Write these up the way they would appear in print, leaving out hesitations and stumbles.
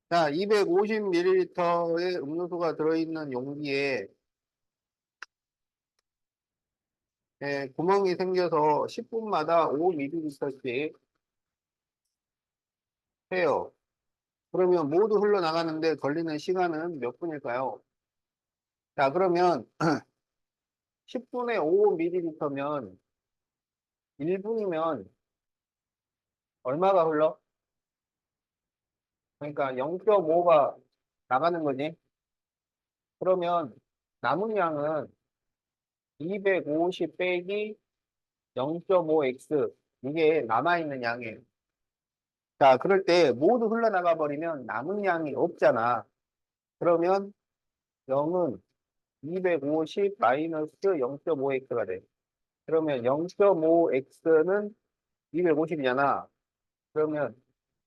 자, 250ml의 음료수가 들어있는 용기에 구멍이 생겨서 10분마다 5ml씩 해요. 그러면 모두 흘러나가는데 걸리는 시간은 몇 분일까요? 자, 그러면 10분에 5ml면 1분이면 얼마가 흘러? 그러니까 0.5가 나가는 거지. 그러면 남은 양은 250 빼기 0.5x 이게 남아있는 양이에요. 자, 그럴 때 모두 흘러나가 버리면 남은 양이 없잖아. 그러면 0은 250 마이너스 0.5x가 돼. 그러면 0.5x는 250이잖아. 그러면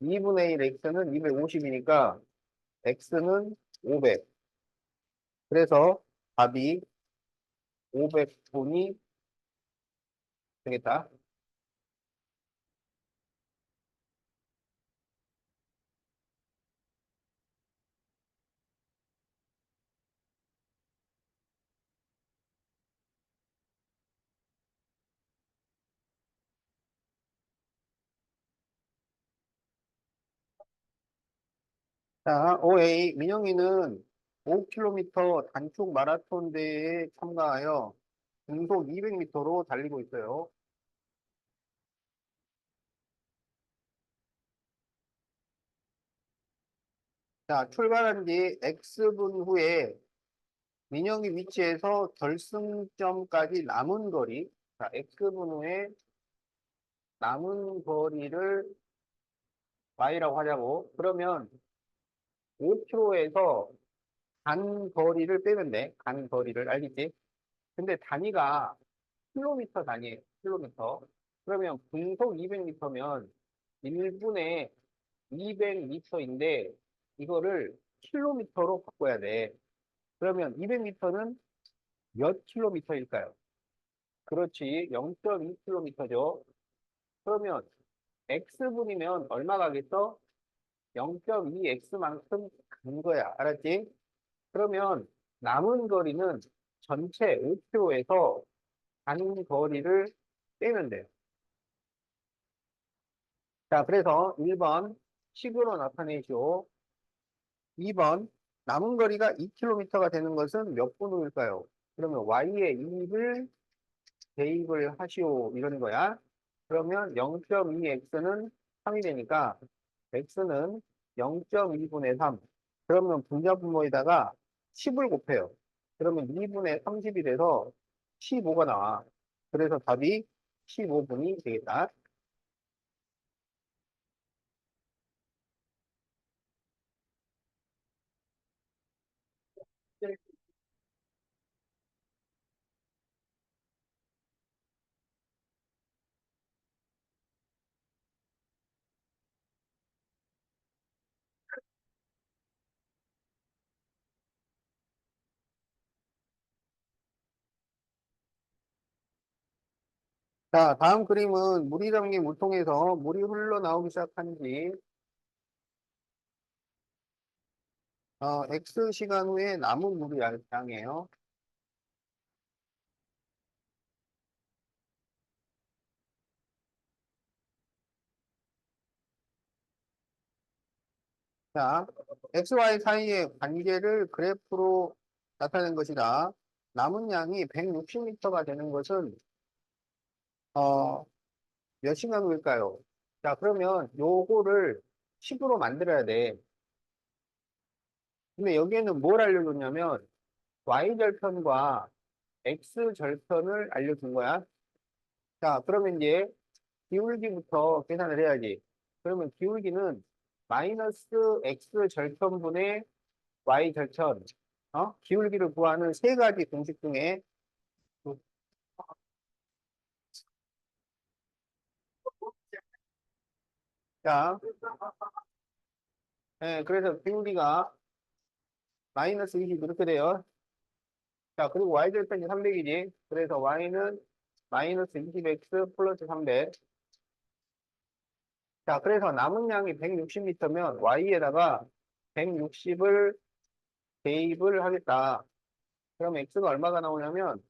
2분의 1 x는 250이니까 x는 500. 그래서 답이 500분이 되겠다. 자, OA 민영이는 5km 단축 마라톤 대회에 참가하여 등속 200m로 달리고 있어요. 자, 출발한 뒤 X분 후에 민영이 위치에서 결승점까지 남은 거리. 자, X분 후에 남은 거리를 Y라고 하자고. 그러면 5km에서 간 거리를 빼면 돼. 간 거리를 알겠지? 근데 단위가 킬로미터 단위예요. 킬로미터. 그러면 분속 200m면 1분에 200m인데 이거를 킬로미터로 바꿔야 돼. 그러면 200m는 몇 킬로미터일까요? 그렇지. 0.2km죠. 그러면 x분이면 얼마 가겠어? 0.2x만큼 간 거야. 알았지? 그러면 남은 거리는 전체 5km에서 가는 거리를 빼면 돼요. 자, 그래서 1번 식으로 나타내시오. 2번 남은 거리가 2km가 되는 것은 몇 분 후일까요? 그러면 y의 2를 대입을 하시오 이러는 거야. 그러면 0.2x는 3이 되니까 x는 0.2분의 3. 그러면 분자분모에다가 10을 곱해요. 그러면 2분의 30이 돼서 15가 나와. 그래서 답이 15분이 되겠다. 자, 다음 그림은 물이 담긴 물통에서 물이 흘러나오기 시작한 지 X 시간 후에 남은 물의 양이에요. 자, XY 사이의 관계를 그래프로 나타낸 것이다. 남은 양이 160m가 되는 것은 어, 몇 시간 후일까요? 자, 그러면 요거를 식으로 만들어야 돼. 근데 여기에는 뭘 알려줬냐면 Y절편과 X절편을 알려준 거야. 자, 그러면 이제 기울기부터 계산을 해야지. 그러면 기울기는 마이너스 X 절편분의 Y 절편. 기울기를 구하는 세 가지 공식 중에 자, 그래서 기울기가 마이너스 20 이렇게 돼요. 자, 그리고 Y 절편이 300이지. 그래서 Y는 마이너스 20X 플러스 300. 자, 그래서 남은 양이 160m면 Y에다가 160을 대입을 하겠다. 그럼 x가 얼마가 나오냐면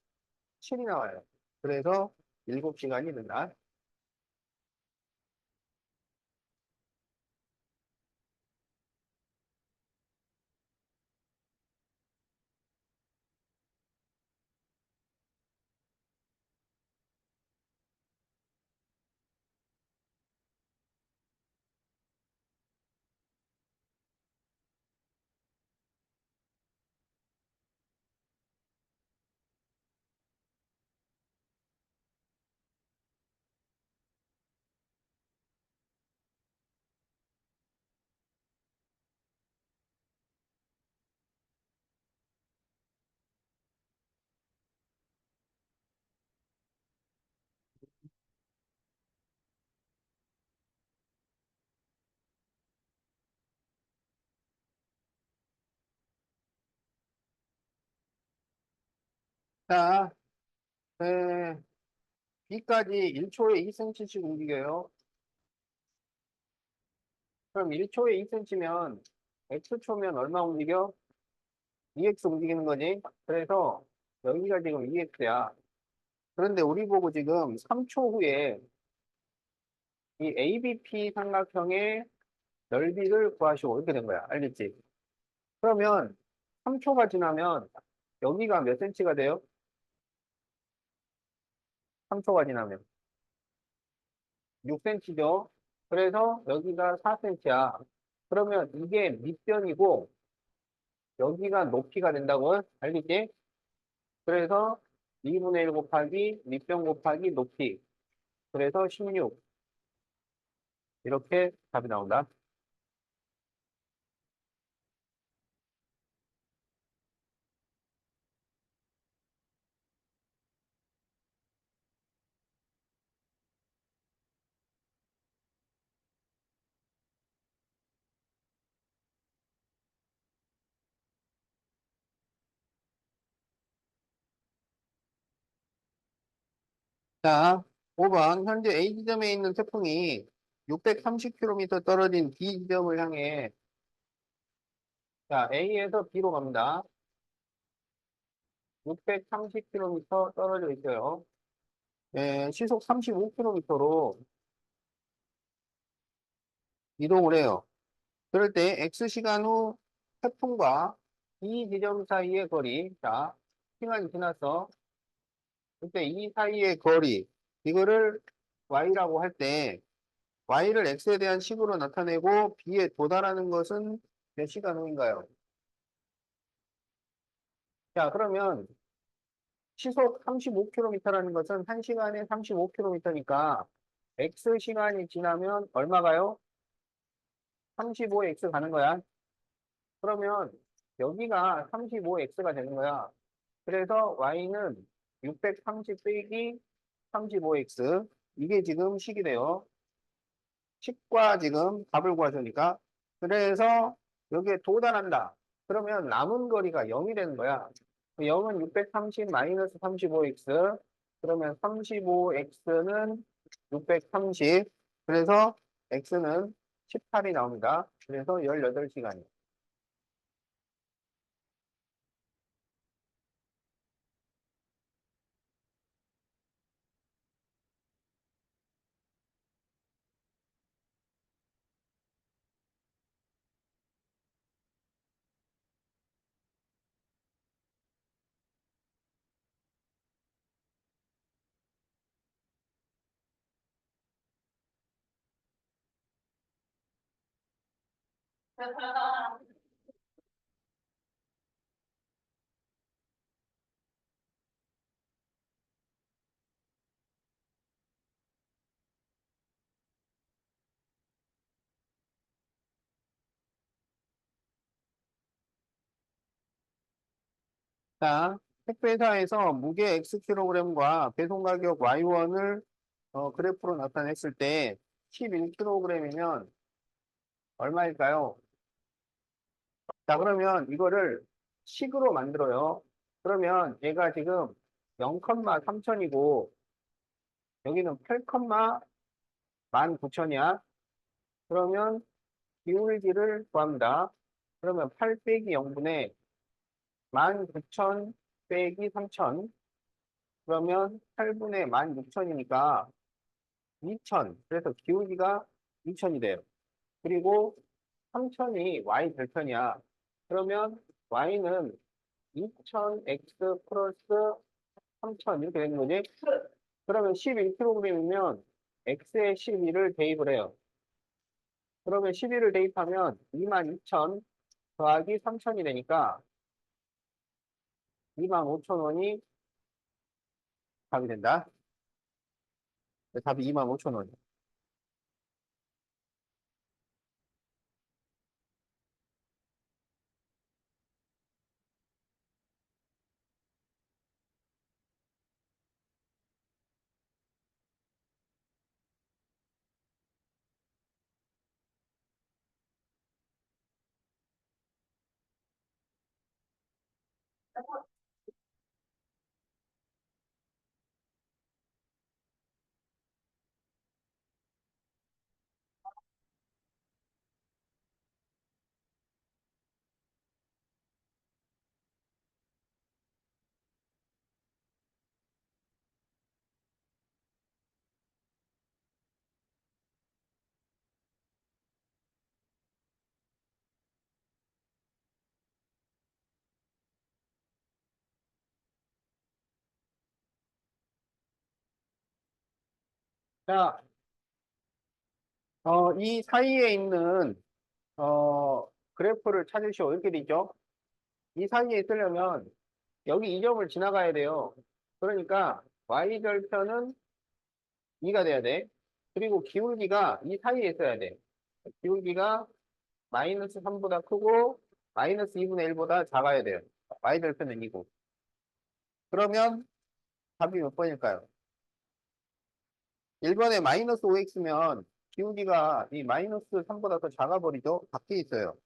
7이 나와요. 그래서 7시간이 된다. 자, 네, B까지 1초에 2cm씩 움직여요. 그럼 1초에 2cm면 X초면 얼마 움직여? 2x 움직이는 거지. 그래서 여기가 지금 2x야. 그런데 우리 보고 지금 3초 후에 이 ABP 삼각형의 넓이를 구하시오. 이렇게 된 거야. 알겠지? 그러면 3초가 지나면 여기가 몇 cm가 돼요? 3초가 지나면 6cm죠. 그래서 여기가 4cm야. 그러면 이게 밑변이고 여기가 높이가 된다고 알겠지? 그래서 2분의 1 곱하기 밑변 곱하기 높이. 그래서 16. 이렇게 답이 나온다. 자, 5번. 현재 A 지점에 있는 태풍이 630km 떨어진 B 지점을 향해, 자, A에서 B로 갑니다. 630km 떨어져 있어요. 예, 시속 35km로 이동을 해요. 그럴 때 X시간 후 태풍과 이 지점 사이의 거리, 자, 시간이 지났어. 그때 이 사이의 거리, 이거를 Y라고 할 때, Y를 X에 대한 식으로 나타내고 B에 도달하는 것은 몇 시간 후인가요? 자, 그러면 시속 35km라는 것은 1시간에 35km니까 X시간이 지나면 얼마 가요? 35X 가는 거야. 그러면 여기가 35X가 되는 거야. 그래서 Y는 630 빼기 35X. 이게 지금 식이 돼요. 식과 지금 답을 구하자니까. 그래서 여기에 도달한다. 그러면 남은 거리가 0이 되는 거야. 0은 630 마이너스 35X. 그러면 35X는 630. 그래서 X는 18이 나옵니다. 그래서 18시간이에요. 자, 택배사에서 무게 Xkg과 배송 가격 Y1을 그래프로 나타냈을 때 11kg이면 얼마일까요? 자, 그러면 이거를 식으로 만들어요. 그러면 얘가 지금 0,3000이고 여기는 8,19,000이야. 그러면 기울기를 구합니다. 그러면 8 빼기 0분의 19,000 빼기 3,000. 그러면 8분의 16,000이니까 2,000. 그래서 기울기가 2,000이 돼요. 그리고 3,000이 y 절편이야. 그러면 y는 2,000x 플러스 3,000 이렇게 되는 거지? 그러면 11kg이면 x에 12를 대입을 해요. 그러면 12를 대입하면 22,000 더하기 3,000이 되니까 25,000원이 답이 된다. 답이 25,000원. 자, 이 사이에 있는 그래프를 찾으시오. 이렇게 돼 있죠? 이 사이에 있으려면 여기 이 점을 지나가야 돼요. 그러니까 y절편은 2가 돼야 돼. 그리고 기울기가 이 사이에 있어야 돼. 기울기가 마이너스 3보다 크고 마이너스 2분의 1보다 작아야 돼요. y절편은 2고. 그러면 답이 몇 번일까요? 1번에 마이너스 5x면 기울기가 이 마이너스 3보다 더 작아버리죠? 밖에 있어요.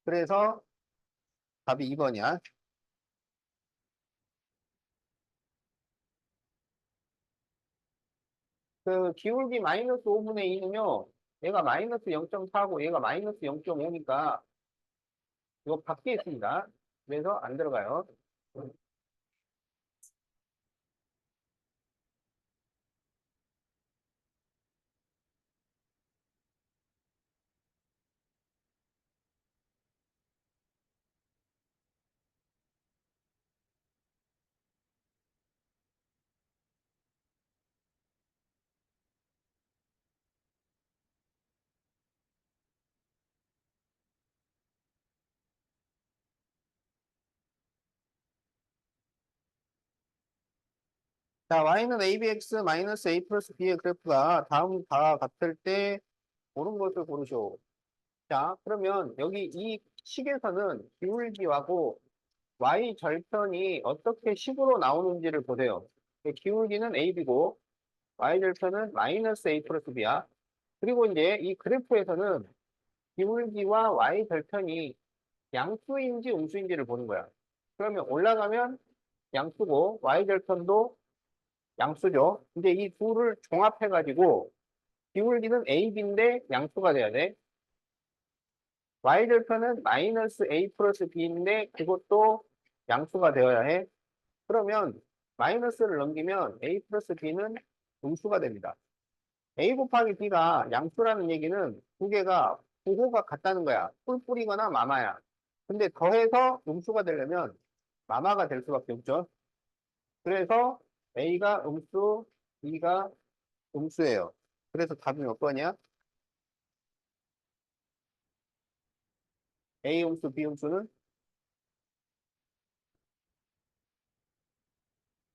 그래서 답이 2번이야. 그 기울기 마이너스 5분의 2는요. 얘가 마이너스 0.4고 얘가 마이너스 0.5니까 이거 밖에 있습니다. 그래서 안 들어가요. 자, y는 abx 마이너스 a 플러스 b의 그래프가 다음 다 같을 때 옳은 것을 고르시오. 자, 그러면 여기 이 식에서는 기울기하고 y 절편이 어떻게 식으로 나오는지를 보세요. 기울기는 ab고 y 절편은 마이너스 a 플러스 b야. 그리고 이제 이 그래프에서는 기울기와 y 절편이 양수인지 음수인지를 보는 거야. 그러면 올라가면 양수고 y 절편도 양수죠. 근데 이 둘을 종합해가지고 기울기는 AB인데 양수가 돼야 돼. y절편은 마이너스 A 플러스 B인데 그것도 양수가 되어야 해. 그러면 마이너스를 넘기면 A 플러스 B는 음수가 됩니다. A 곱하기 B가 양수라는 얘기는 두 개가 부호가 같다는 거야. 뿔뿔이거나 마마야. 근데 더해서 음수가 되려면 마마가 될 수밖에 없죠. 그래서 A가 음수, B가 음수예요. 그래서 답이 몇 번이야? A 음수, B 음수는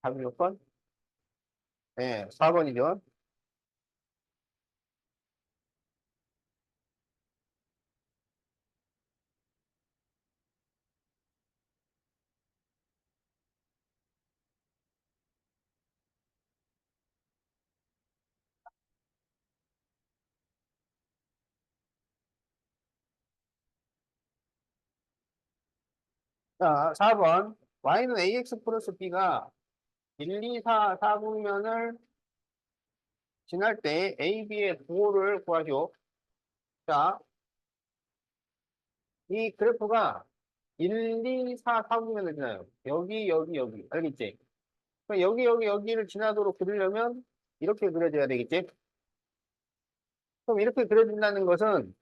답이 몇 번? 네, 4번이죠. 4번. Y는 AX 플러스 B가 1, 2, 4, 4국면을 지날 때 A, B의 부호를 구하죠. 자, 이 그래프가 1, 2, 4, 4구간을 지나요. 여기, 여기, 여기. 알겠지? 그럼 여기, 여기, 여기를 지나도록 그리려면 이렇게 그려줘야 되겠지? 그럼 이렇게 그려진다는 것은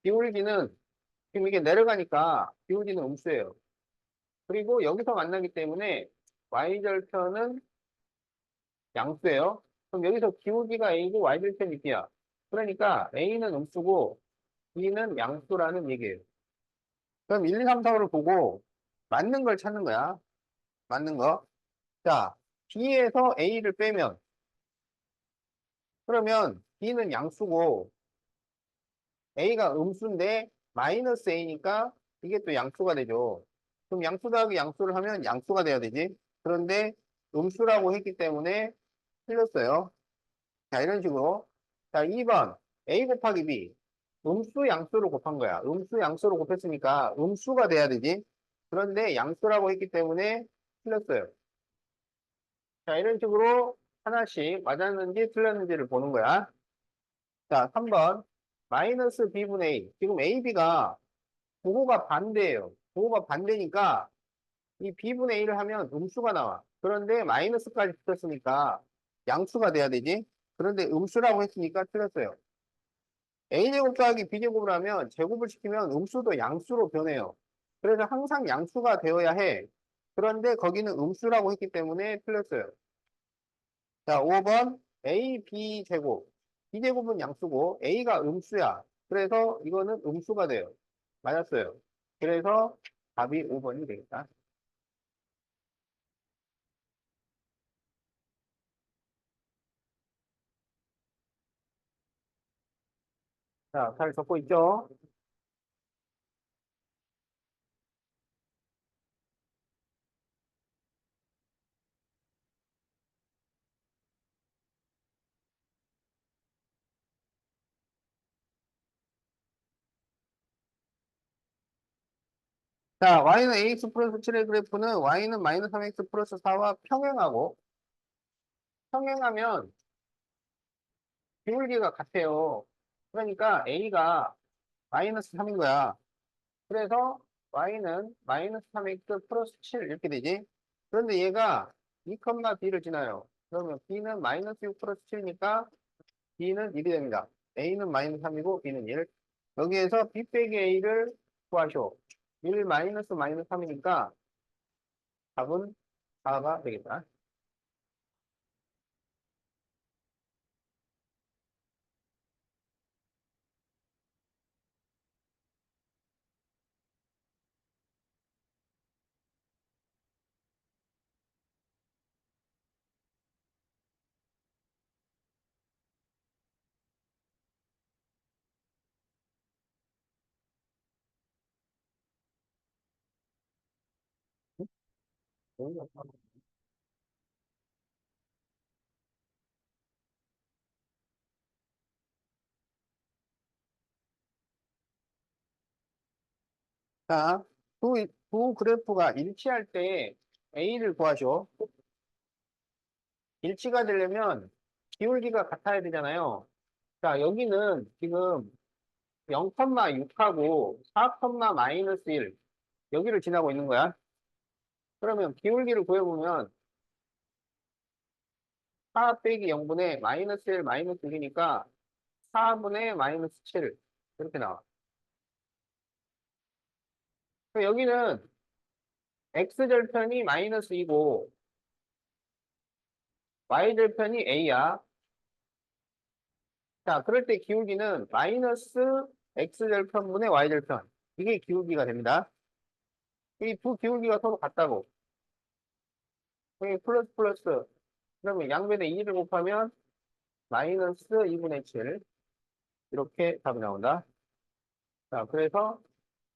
기울기는 지금 이게 내려가니까 기울기는 음수예요. 그리고 여기서 만나기 때문에 y절편은 양수예요. 그럼 여기서 기울기가 a고 y절편이 b야. 그러니까 a는 음수고 b는 양수라는 얘기예요. 그럼 1, 2, 3, 4, 5를 보고 맞는 걸 찾는 거야. 맞는 거. 자, b에서 a를 빼면 그러면 b는 양수고 a가 음수인데 마이너스 a니까 이게 또 양수가 되죠. 그럼 양수 더하기 양수를 하면 양수가 돼야 되지. 그런데 음수라고 했기 때문에 틀렸어요. 자, 이런 식으로. 자, 2번. A 곱하기 B. 음수 양수로 곱한 거야. 음수 양수로 곱했으니까 음수가 돼야 되지. 그런데 양수라고 했기 때문에 틀렸어요. 자, 이런 식으로 하나씩 맞았는지 틀렸는지를 보는 거야. 자, 3번. 마이너스 B분의 A. 지금 A, B가 부호가 반대예요. 부호가 반대니까 이 B분의 A를 하면 음수가 나와. 그런데 마이너스까지 붙었으니까 양수가 돼야 되지. 그런데 음수라고 했으니까 틀렸어요. A제곱 더하기 B제곱을 하면 제곱을 시키면 음수도 양수로 변해요. 그래서 항상 양수가 되어야 해. 그런데 거기는 음수라고 했기 때문에 틀렸어요. 자, 5번 A, B 제곱. B제곱은 양수고 A가 음수야. 그래서 이거는 음수가 돼요. 맞았어요. 그래서 답이 5번이 되겠다. 자, 잘 적고 있죠? 자, y는 ax 플러스 7의 그래프는 y는 마이너스 3x 플러스 4와 평행하고 평행하면 기울기가 같아요. 그러니까 a가 마이너스 3인 거야. 그래서 y는 마이너스 3x 플러스 7 이렇게 되지. 그런데 얘가 2, b를 지나요. 그러면 b는 마이너스 6 플러스 7이니까 b는 1이 됩니다. a는 마이너스 3이고 b는 1. 여기에서 b 빼기 a를 구하쇼. 1 마이너스 마이너스 3이니까 답은 4가 되겠다. 자, 두 그래프가 일치할 때 A를 구하죠. 일치가 되려면 기울기가 같아야 되잖아요. 자, 여기는 지금 0,6하고 4, 마이너스 1 여기를 지나고 있는 거야. 그러면 기울기를 구해보면 4 빼기 0분의 마이너스 1 마이너스 1이니까 4분의 마이너스 7 이렇게 나와. 그럼 여기는 x절편이 마이너스 2고 y절편이 a야. 자, 그럴 때 기울기는 마이너스 x절편분의 y절편. 이게 기울기가 됩니다. 이 두 기울기가 서로 같다고. 여기 플러스 플러스. 그러면 양변에 2를 곱하면 마이너스 2분의 7. 이렇게 답이 나온다. 자, 그래서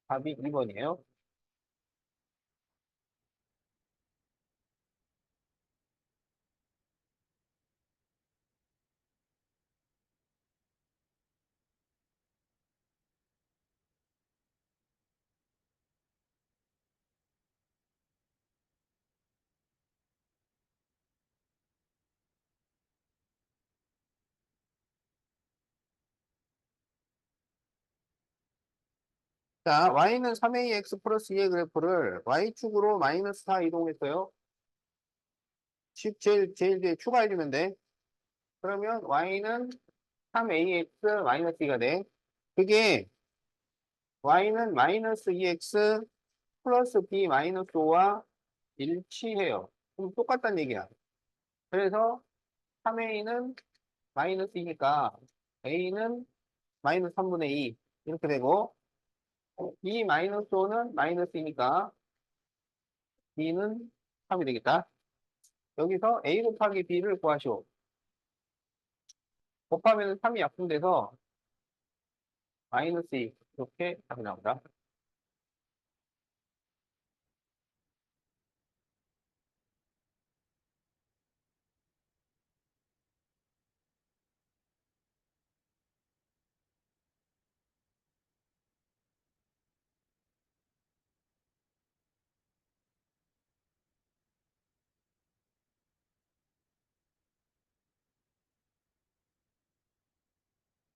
답이 2번이에요. 자, y는 3ax 플러스 2의 그래프를 y축으로 마이너스 4 이동했어요. 제일 뒤에 추가해주면 돼. 그러면 y는 3ax 마이너스 2가 돼. 그게 y는 마이너스 2x 플러스 b 마이너스 5와 일치해요. 그럼 똑같다는 얘기야. 그래서 3a는 마이너스 2니까 a는 마이너스 3분의 2 이렇게 되고 b 마이너스 5는 마이너스 2니까 b는 3이 되겠다. 여기서 a 곱하기 b를 구하시오. 곱하면 3이 약분돼서 마이너스 2 이렇게 답이 나온다.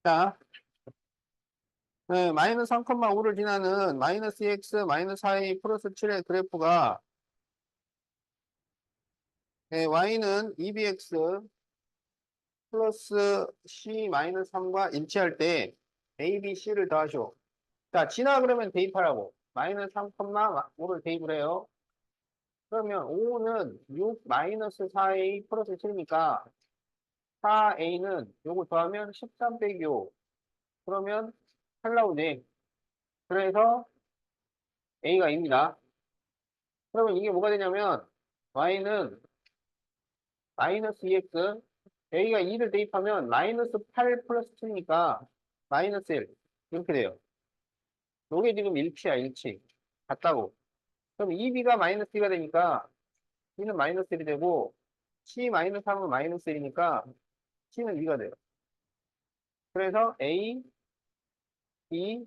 자, 네, 마이너스 3,5를 지나는 마이너스 2x 마이너스 4a 플러스 7의 그래프가 네, y는 2bx 플러스 c 마이너스 3과 일치할 때 a, b, c를 더하시오. 자, 지나 그러면 대입하라고. 마이너스 3,5를 대입을 해요. 그러면 5는 6 마이너스 4a 플러스 7이니까 4a는 요거 더하면 13 빼기 5. 그러면 8 나오지. 그래서 a가 입니다. 그러면 이게 뭐가 되냐면 y는 마이너스 2x a가 2를 대입하면 마이너스 8 플러스 7이니까 마이너스 1 이렇게 돼요. 요게 지금 일치야 일치. 같다고. 그럼 2b가 마이너스 2가 되니까 b는 마이너스 1이 되고 c 마이너스 3은 마이너스 1이니까 c는 2가 돼요. 그래서 a, b,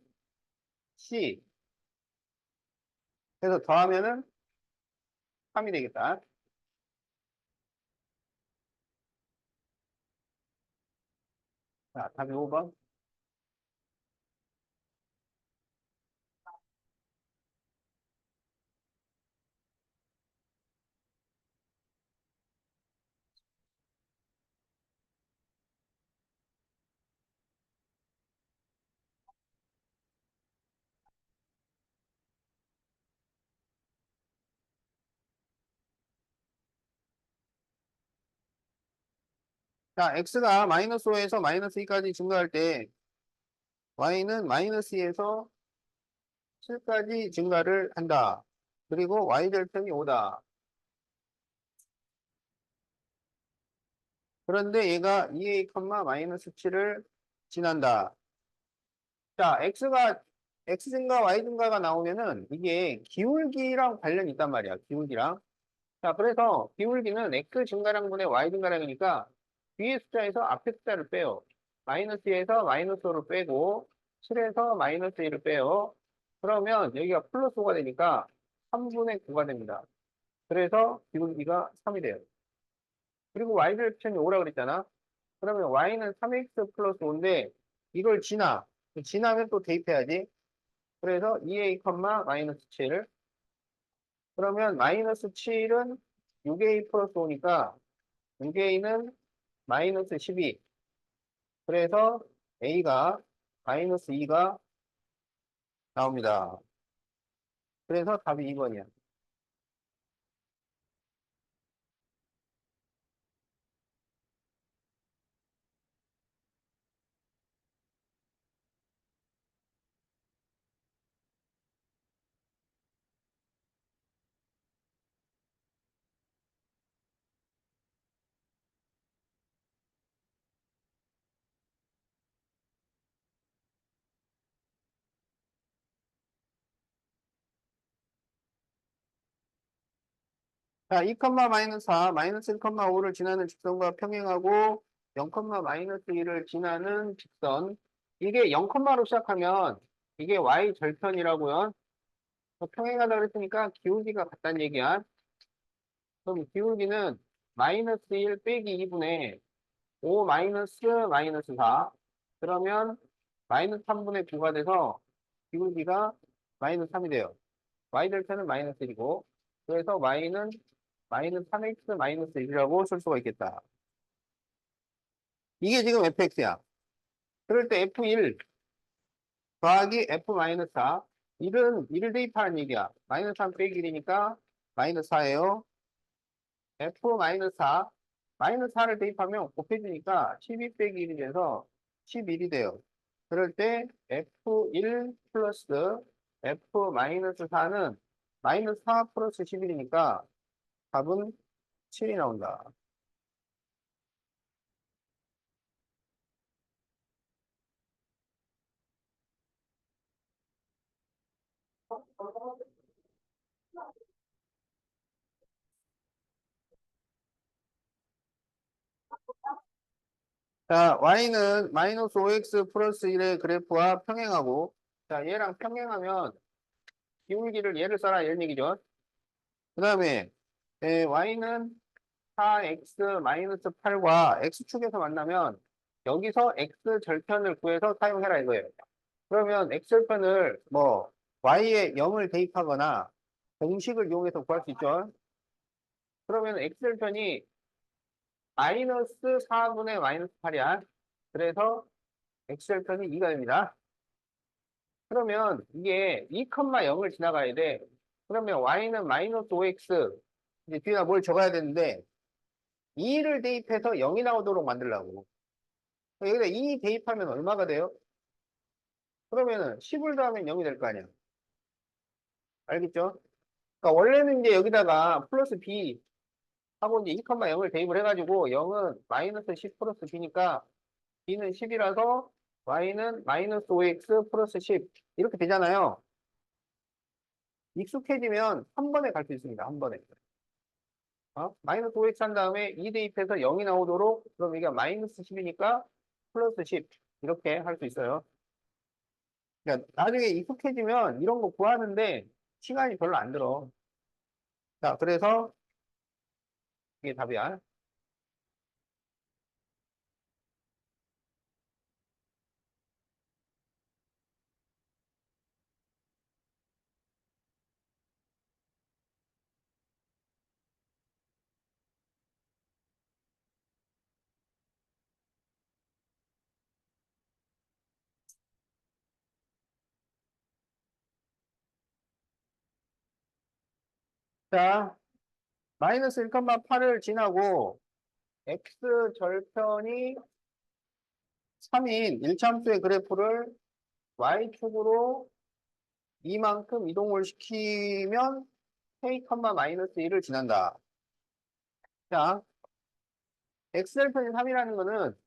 c 그래서 더하면은 3이 되겠다. 자, 답이 5번. 자, x가 마이너스 5에서 마이너스 2까지 증가할 때 y는 마이너스 2에서 7까지 증가를 한다. 그리고 y절편이 5다. 그런데 얘가 2a, 마이너스 7을 지난다. 자, x 증가, y 증가가 나오면은 이게 기울기랑 관련이 있단 말이야. 기울기랑. 자, 그래서 기울기는 x 증가량분의 y 증가량이니까 뒤에 숫자에서 앞에 숫자를 빼요. 마이너스 2에서 마이너스 5를 빼고 7에서 마이너스 1을 빼요. 그러면 여기가 플러스 5가 되니까 3분의 9가 됩니다. 그래서 기울기가 3이 돼요. 그리고 y절편이 5라 그랬잖아. 그러면 y는 3x 플러스 5인데 이걸 지나면 또 대입해야지. 그래서 2a, 마이너스 7. 그러면 마이너스 7은 6a 플러스 5니까 6a는 마이너스 12. 그래서 a가 마이너스 2가 나옵니다. 그래서 답이 2번이야. 자, 2, 마이너스 4, 마이너스 1, 5를 지나는 직선과 평행하고 0, 마이너스 2를 지나는 직선. 이게 0,로 시작하면 이게 y 절편이라고요. 평행하다 그랬으니까 기울기가 같다는 얘기야. 그럼 기울기는 마이너스 1 빼기 2분의 5 마이너스 4. 그러면 마이너스 3분의 9가 돼서 기울기가 마이너스 3이 돼요. y 델타는 마이너스 1이고, 그래서 y는 마이너스 3x 마이너스 1이라고 쓸 수가 있겠다. 이게 지금 fx야. 그럴 때 f1 더하기 f 마이너스 4. 1을 대입하는 얘기야. 마이너스 3 빼기 1이니까 마이너스 4예요. f 마이너스 4. 마이너스 4를 대입하면 곱해주니까 12 빼기 1이 돼서 11이 돼요. 그럴 때 f1 플러스 f 마이너스 4는 마이너스 4 플러스 11이니까 답은 7이 나온다. 자, y는 마이너스 5x 플러스 1의 그래프와 평행하고, 자, 얘랑 평행하면 기울기를 얘를 써라 이런 얘기죠. 그 다음에 y는 4x 마이너스 8과 x축에서 만나면 여기서 x 절편을 구해서 사용해라 이거예요. 그러면 x 절편을 뭐 y에 0을 대입하거나 공식을 이용해서 구할 수 있죠. 그러면 x 절편이 마이너스 4분의 마이너스 8이야. 그래서 x절편이 2가 됩니다. 그러면 이게 2,0을 지나가야 돼. 그러면 y는 마이너스 5x 이제 뒤에다 뭘 적어야 되는데 2를 대입해서 0이 나오도록 만들라고. 여기다 2 대입하면 얼마가 돼요? 그러면은 10을 더하면 0이 될 거 아니야. 알겠죠? 그러니까 원래는 이제 여기다가 플러스 b 하고 이제 2,0을 대입을 해가지고 0은 마이너스 10 플러스 b니까 b는 10이라서 y는 마이너스 5x 플러스 10 이렇게 되잖아요. 익숙해지면 한 번에 갈 수 있습니다. 한 번에. 마이너스 5x 한 다음에 2 대입해서 0이 나오도록 그럼 이게 마이너스 10이니까 플러스 10 이렇게 할 수 있어요. 그러니까 나중에 익숙해지면 이런 거 구하는데 시간이 별로 안 들어. 자, 그래서 이게 답이야. 자, 마이너스 1,8을 지나고 x 절편이 3인 1참수의 그래프를 y축으로 이만큼 이동을 시키면 k, 마이너스 1을 지난다. 자, x절편이 3이라는 거는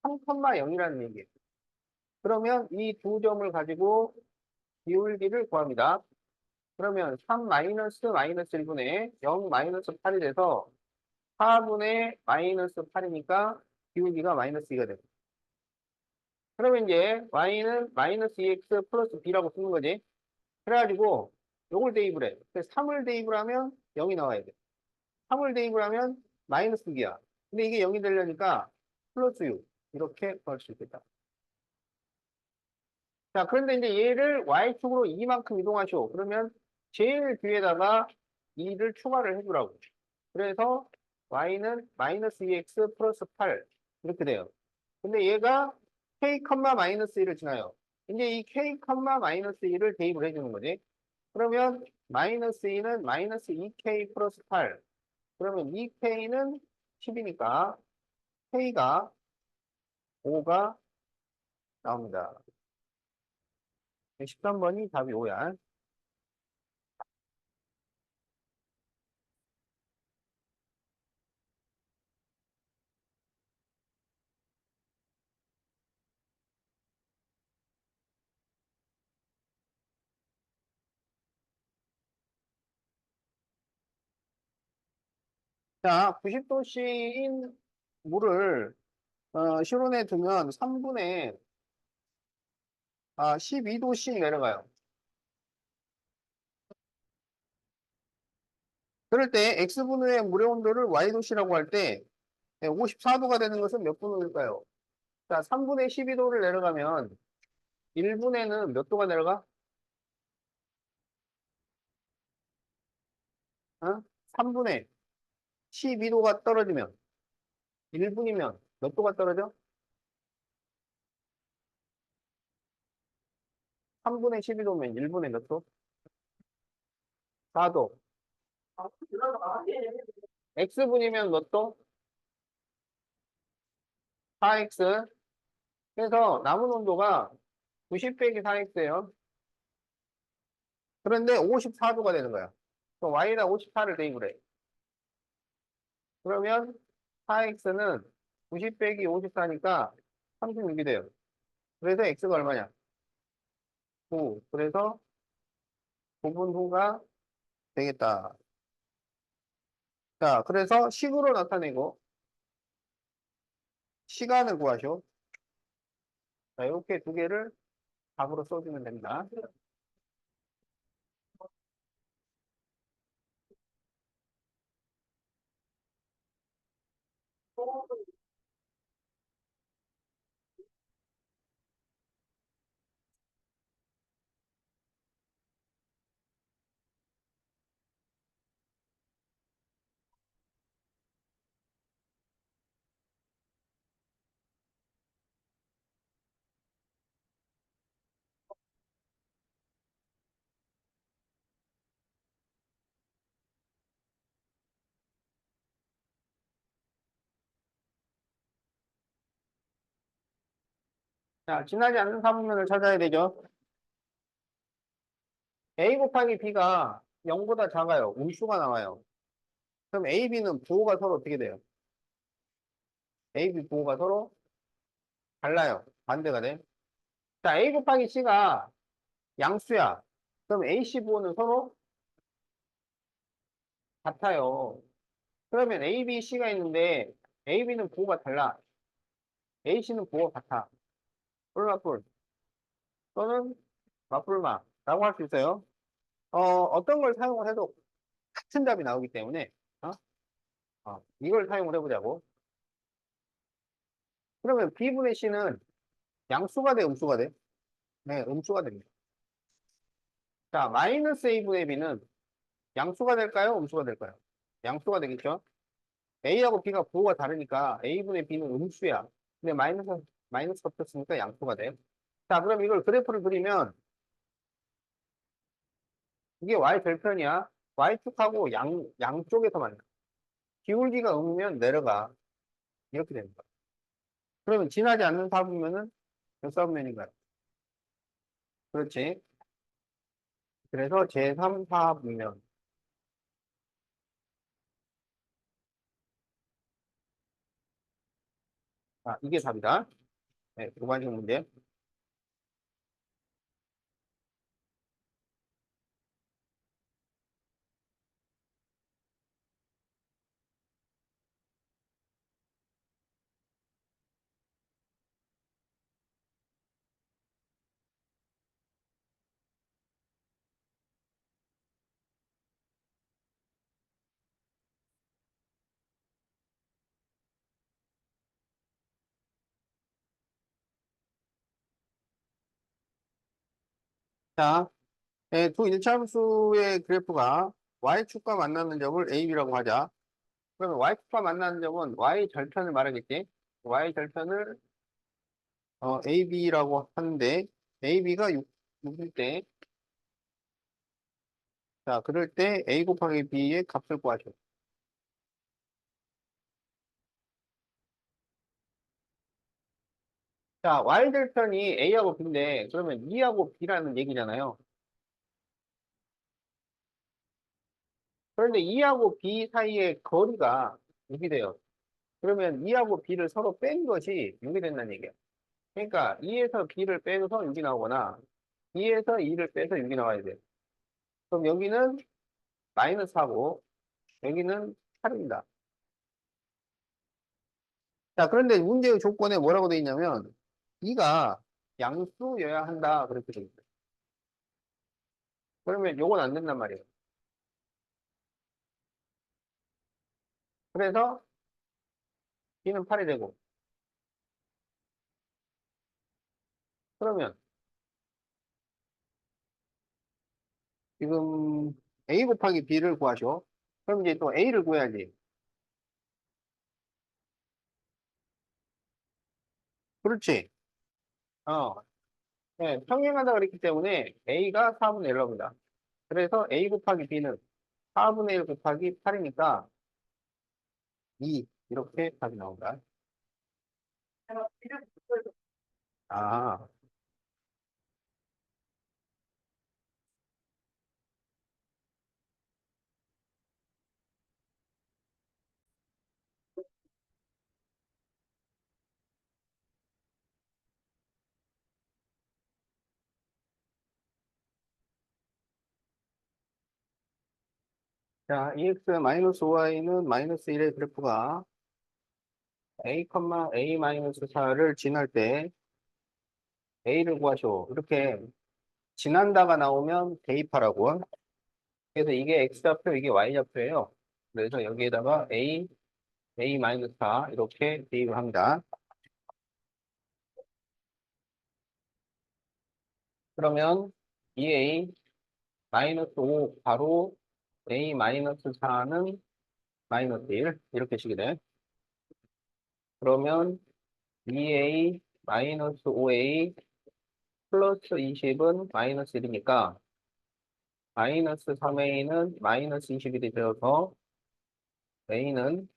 3,0이라는 얘기예요. 그러면 이 두 점을 가지고 기울기를 구합니다. 그러면 3 마이너스 마이너스 1분의 0 마이너스 8이 돼서 4분의 마이너스 8이니까 기울기가 마이너스 2가 됩니다. 그러면 이제 y는 마이너스 2x 플러스 b라고 쓰는 거지. 그래가지고 요걸 대입을 해. 그래서 3을 대입을 하면 0이 나와야 돼. 3을 대입을 하면 마이너스 6이야. 근데 이게 0이 되려니까 플러스 6 이렇게 구할 수 있겠다. 자, 그런데 이제 얘를 y축으로 이만큼 이동하시오. 그러면 제일 뒤에다가 2를 추가를 해주라고. 그래서 y는 마이너스 2x 플러스 8 이렇게 돼요. 근데 얘가 k, 마이너스 1을 지나요. 이제 이 k, 마이너스 1을 대입을 해주는 거지. 그러면 마이너스 2는 마이너스 2k 플러스 8. 그러면 2k는 10이니까 k가 5가 나옵니다. 13번이 답이 5야. 자, 90도씨인 물을 실온에 두면 3분의 12도씩 내려가요. 그럴 때 x분의 물의 온도를 y도씨라고 할 때 54도가 되는 것은 몇 분일까요? 자, 3분의 12도를 내려가면 1분에는 몇 도가 내려가? 어? 3분의 12도가 떨어지면 1분이면 몇 도가 떨어져? 3분의 12도면 1분의 몇 도? 4도. x분이면 몇 도? 4x. 그래서 남은 온도가 90 빼기 4x예요. 그런데 54도가 되는 거야. 그럼 y에다 54를 대입을 해. 그러면 4x는 90 빼기 54니까 36이 돼요. 그래서 x가 얼마냐? 9. 그래서 9분 후가 되겠다. 자, 그래서 식으로 나타내고 시간을 구하쇼. 자, 이렇게 두 개를 답으로 써주면 됩니다. 자, 지나지 않는 사분면을 찾아야 되죠. a 곱하기 b가 0보다 작아요. 음수가 나와요. 그럼 a, b는 부호가 서로 어떻게 돼요? a, b 부호가 서로 달라요. 반대가 돼. 자, a 곱하기 c가 양수야. 그럼 a, c 부호는 서로 같아요. 그러면 a, b, c가 있는데 a, b는 부호가 달라. a, c는 부호가 같아. 뿔마뿔 또는 마뿔마라고 할 수 있어요. 어떤 걸 사용을 해도 같은 답이 나오기 때문에 어? 이걸 사용을 해보자고. 그러면 b분의 c는 양수가 돼, 음수가 돼? 네, 음수가 됩니다. 자, 마이너스 a분의 b는 양수가 될까요? 음수가 될까요? 양수가 되겠죠? a하고 b가 부호가 다르니까 a분의 b는 음수야. 근데 마이너스가 붙었으니까 양수가 돼. 자, 그럼 이걸 그래프를 그리면 이게 y 절편이야. y축하고 양쪽에서 만나. 기울기가 음이면 내려가. 이렇게 되는 거야. 그러면 지나지 않는 사분면은 몇 사분면인가요? 그렇지. 그래서 제3 사분면. 아, 이게 답이다. 네, 두관식 문제. 자, 네, 두 일차함수의 그래프가 y축과 만나는 점을 AB라고 하자. 그러면 y축과 만나는 점은 y 절편을 말하겠지. y 절편을 AB라고 하는데 AB가 6일 때, 자, 그럴 때 A 곱하기 B의 값을 구하죠. 자, y 절편이 A하고 B인데 그러면 E하고 B라는 얘기잖아요. 그런데 E하고 B 사이의 거리가 6이 돼요. 그러면 E하고 B를 서로 뺀 것이 6이 된다는 얘기예요. 그러니까 2에서 B를 빼서 6이 나오거나 2에서 2를 빼서 6이 나와야 돼요. 그럼 여기는 마이너스 하고 여기는 8입니다. 자, 그런데 문제의 조건에 뭐라고 돼 있냐면 2가 양수여야 한다 그렇게 돼 있어요. 그러면 요건 안 된단 말이에요. 그래서 B는 8이 되고 그러면 지금 A 곱하기 B를 구하죠. 그럼 이제 또 A를 구해야지. 그렇지. 어, 네, 평행하다 그랬기 때문에 A가 4분의 1럽니다. 그래서 A 곱하기 B는 4분의 1 곱하기 8이니까 2 이렇게 답이 나온다. 아, 자, EX 마이너스 Y는 마이너스 1의 그래프가 A, A 마이너스 4를 지날 때 A를 구하시오. 이렇게 지난다가 나오면 대입하라고. 그래서 이게 X좌표, 이게 Y좌표예요. 그래서 여기에다가 A 마이너스 4 이렇게 대입을 합니다. 그러면 2A 마이너스 5 바로 A 마이너스 4는 마이너스 1 이렇게 식이 돼. 그러면 2A 마이너스 5A 플러스 20은 마이너스 1이니까 마이너스 3A는 마이너스 21이 되어서 A는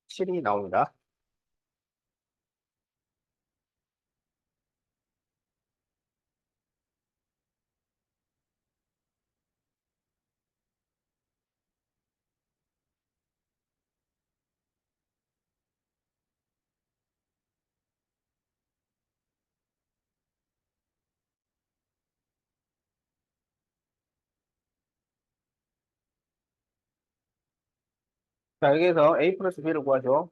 7이 나옵니다. 자, 여기에서 A 플러스 B를 구하죠.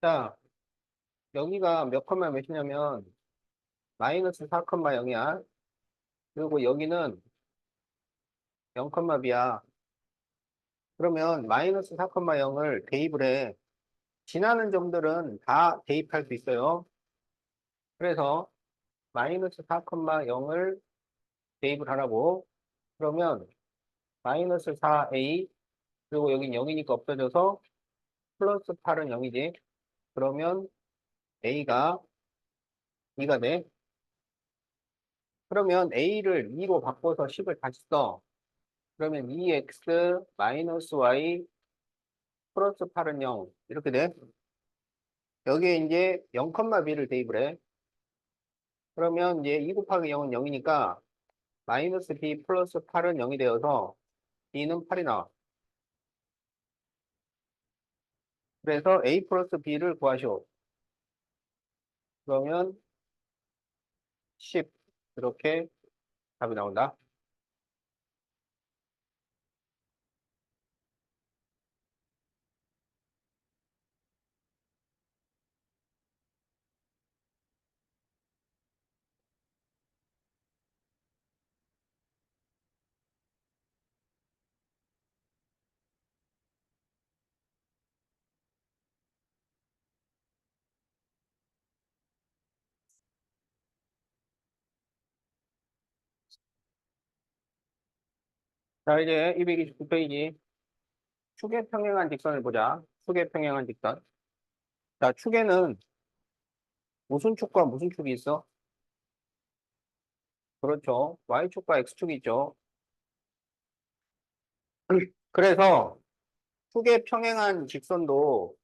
자, 여기가 몇 컴마 몇이냐면 마이너스 4 컴마 0이야. 그리고 여기는 0 컴마 B야. 그러면 마이너스 4 컴마 0을 대입을 해. 지나는 점들은 다 대입할 수 있어요. 그래서 마이너스 4 컴마 0을 대입을 하라고. 그러면 마이너스 4A 그리고 여긴 0이니까 없어져서 플러스 8은 0이지. 그러면 A가 2가 돼. 그러면 A를 2로 바꿔서 10을 다시 써. 그러면 2x 마이너스 y 플러스 8은 0 이렇게 돼. 여기에 이제 0, b를 대입을 해. 그러면 이제 2 곱하기 0은 0이니까 마이너스 b 플러스 8은 0이 되어서 b는 8이 나와. 그래서 a 플러스 b를 구하시오. 그러면 10 이렇게 답이 나온다. 자, 이제 229페이지 축의 평행한 직선을 보자. 축의 평행한 직선. 자, 축에는 무슨 축과 무슨 축이 있어? 그렇죠. Y축과 X축이 있죠. 그래서 축의 평행한 직선도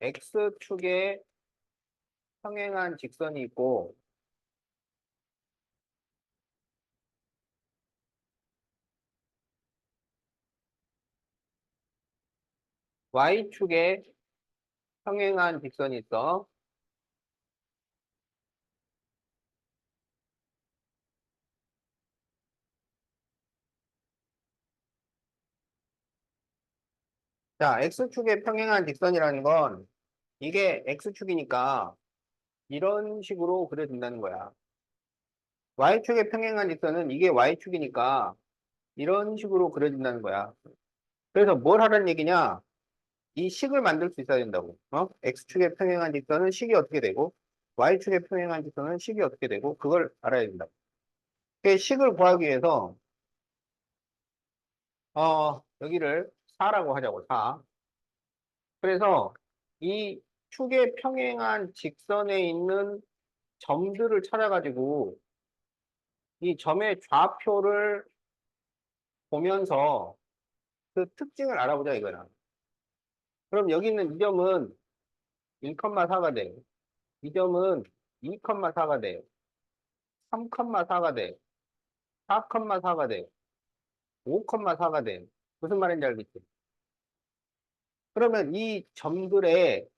X축에 평행한 직선이 있고 Y축에 평행한 직선이 있어. 자, X축에 평행한 직선이라는 건 이게 X축이니까 이런 식으로 그려진다는 거야. Y축에 평행한 직선은 이게 Y축이니까 이런 식으로 그려진다는 거야. 그래서 뭘 하라는 얘기냐? 이 식을 만들 수 있어야 된다고. X축에 평행한 직선은 식이 어떻게 되고 Y축에 평행한 직선은 식이 어떻게 되고 그걸 알아야 된다고. 그 식을 구하기 위해서 여기를 4라고 하자고, 4. 그래서 이 축의 평행한 직선에 있는 점들을 찾아가지고 이 점의 좌표를 보면서 그 특징을 알아보자 이거야. 그럼 여기 있는 이 점은 1,4가 돼. 이 점은 2,4가 돼. 3,4가 돼. 4,4가 돼. 5,4가 돼. 무슨 말인지 알겠지? 그러면 이 점들의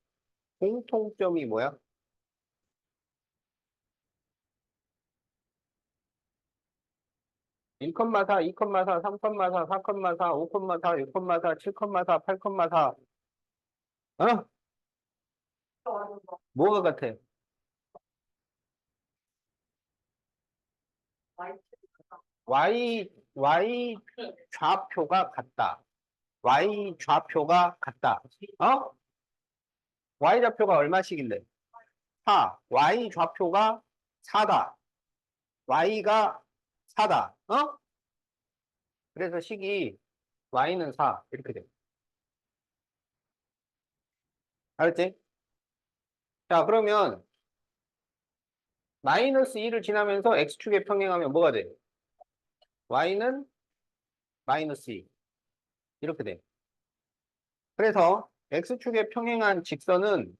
공통점이 뭐야? 1,4, 2,4, 3,4, 4,4, 5,4, 6,4, 7,4, 8,4. 어? 뭐가 같아? Y 좌표가 같다. Y 좌표가 같다. 어? Y 좌표가 얼마씩인데? 4. Y 좌표가 4다. Y가 4다. 어? 그래서 식이 Y는 4. 이렇게 돼. 알았지? 자, 그러면 마이너스 2를 지나면서 X축에 평행하면 뭐가 돼? Y는 마이너스 2. 이렇게 돼. 그래서 X축에 평행한 직선은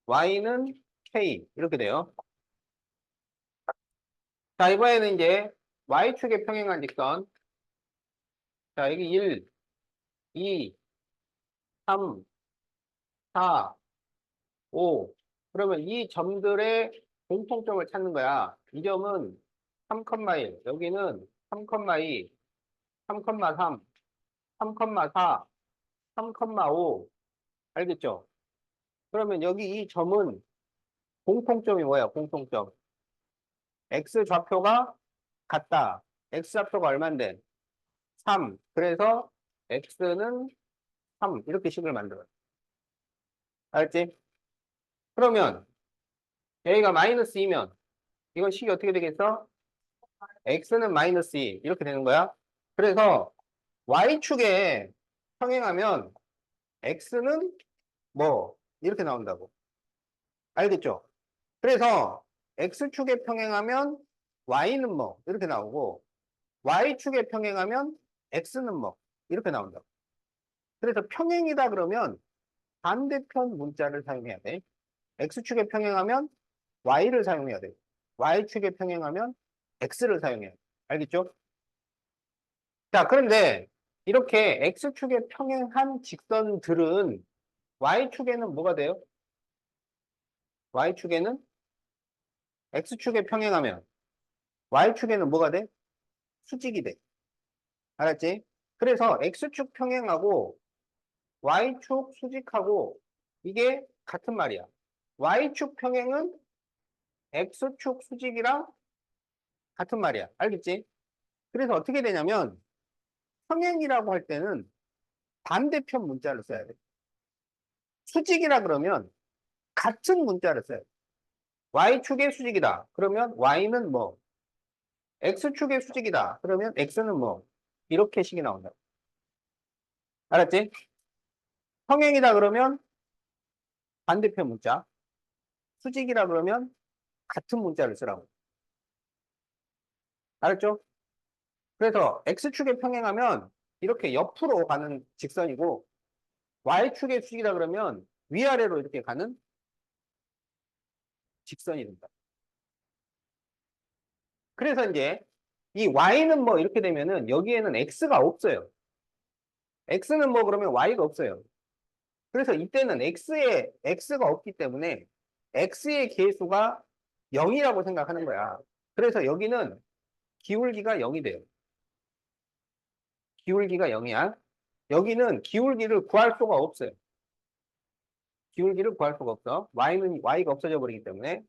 Y는 K. 이렇게 돼요. 자, 이번에는 이제 Y축에 평행한 직선. 자, 여기 1, 2, 3, 4, 5. 그러면 이 점들의 공통점을 찾는 거야. 이 점은 3,1, 여기는 3,2, 3,3, 3,4, 3,5. 알겠죠? 그러면 여기 이 점은 공통점이 뭐야? 공통점. X 좌표가 같다. X 좌표가 얼만데? 3. 그래서 X는 3. 이렇게 식을 만들어요. 알았지? 그러면 여기가 마이너스 2면 이건 식이 어떻게 되겠어? X는 마이너스 2. 이렇게 되는 거야. 그래서 Y축에 평행하면 X는 뭐 이렇게 나온다고. 알겠죠? 그래서 X축에 평행하면 Y는 뭐 이렇게 나오고 Y축에 평행하면 X는 뭐 이렇게 나온다고. 그래서 평행이다 그러면 반대편 문자를 사용해야 돼. X축에 평행하면 Y를 사용해야 돼. Y축에 평행하면 X를 사용해야 돼. 알겠죠? 자, 그런데 이렇게 X축에 평행한 직선들은 Y축에는 뭐가 돼요? Y축에는 X축에 평행하면 Y축에는 뭐가 돼? 수직이 돼. 알았지? 그래서 X축 평행하고 Y축 수직하고 이게 같은 말이야. Y축 평행은 X축 수직이랑 같은 말이야. 알겠지? 그래서 어떻게 되냐면 평행이라고 할 때는 반대편 문자를 써야 돼. 수직이라 그러면 같은 문자를 써야 돼. Y축의 수직이다. 그러면 Y는 뭐? X축의 수직이다. 그러면 X는 뭐? 이렇게 식이 나온다. 알았지? 평행이다 그러면 반대편 문자. 수직이라 그러면 같은 문자를 쓰라고. 알았죠? 그래서 X축에 평행하면 이렇게 옆으로 가는 직선이고 Y축의 수직이라 그러면 위아래로 이렇게 가는 직선이 된다. 그래서 이제 이 Y는 뭐 이렇게 되면은 여기에는 X가 없어요. X는 뭐 그러면 Y가 없어요. 그래서 이때는 X가 없기 때문에 X의 계수가 0이라고 생각하는 거야. 그래서 여기는 기울기가 0이 돼요. 기울기가 0이야. 여기는 기울기를 구할 수가 없어요. 기울기를 구할 수가 없어. Y가 없어져 버리기 때문에.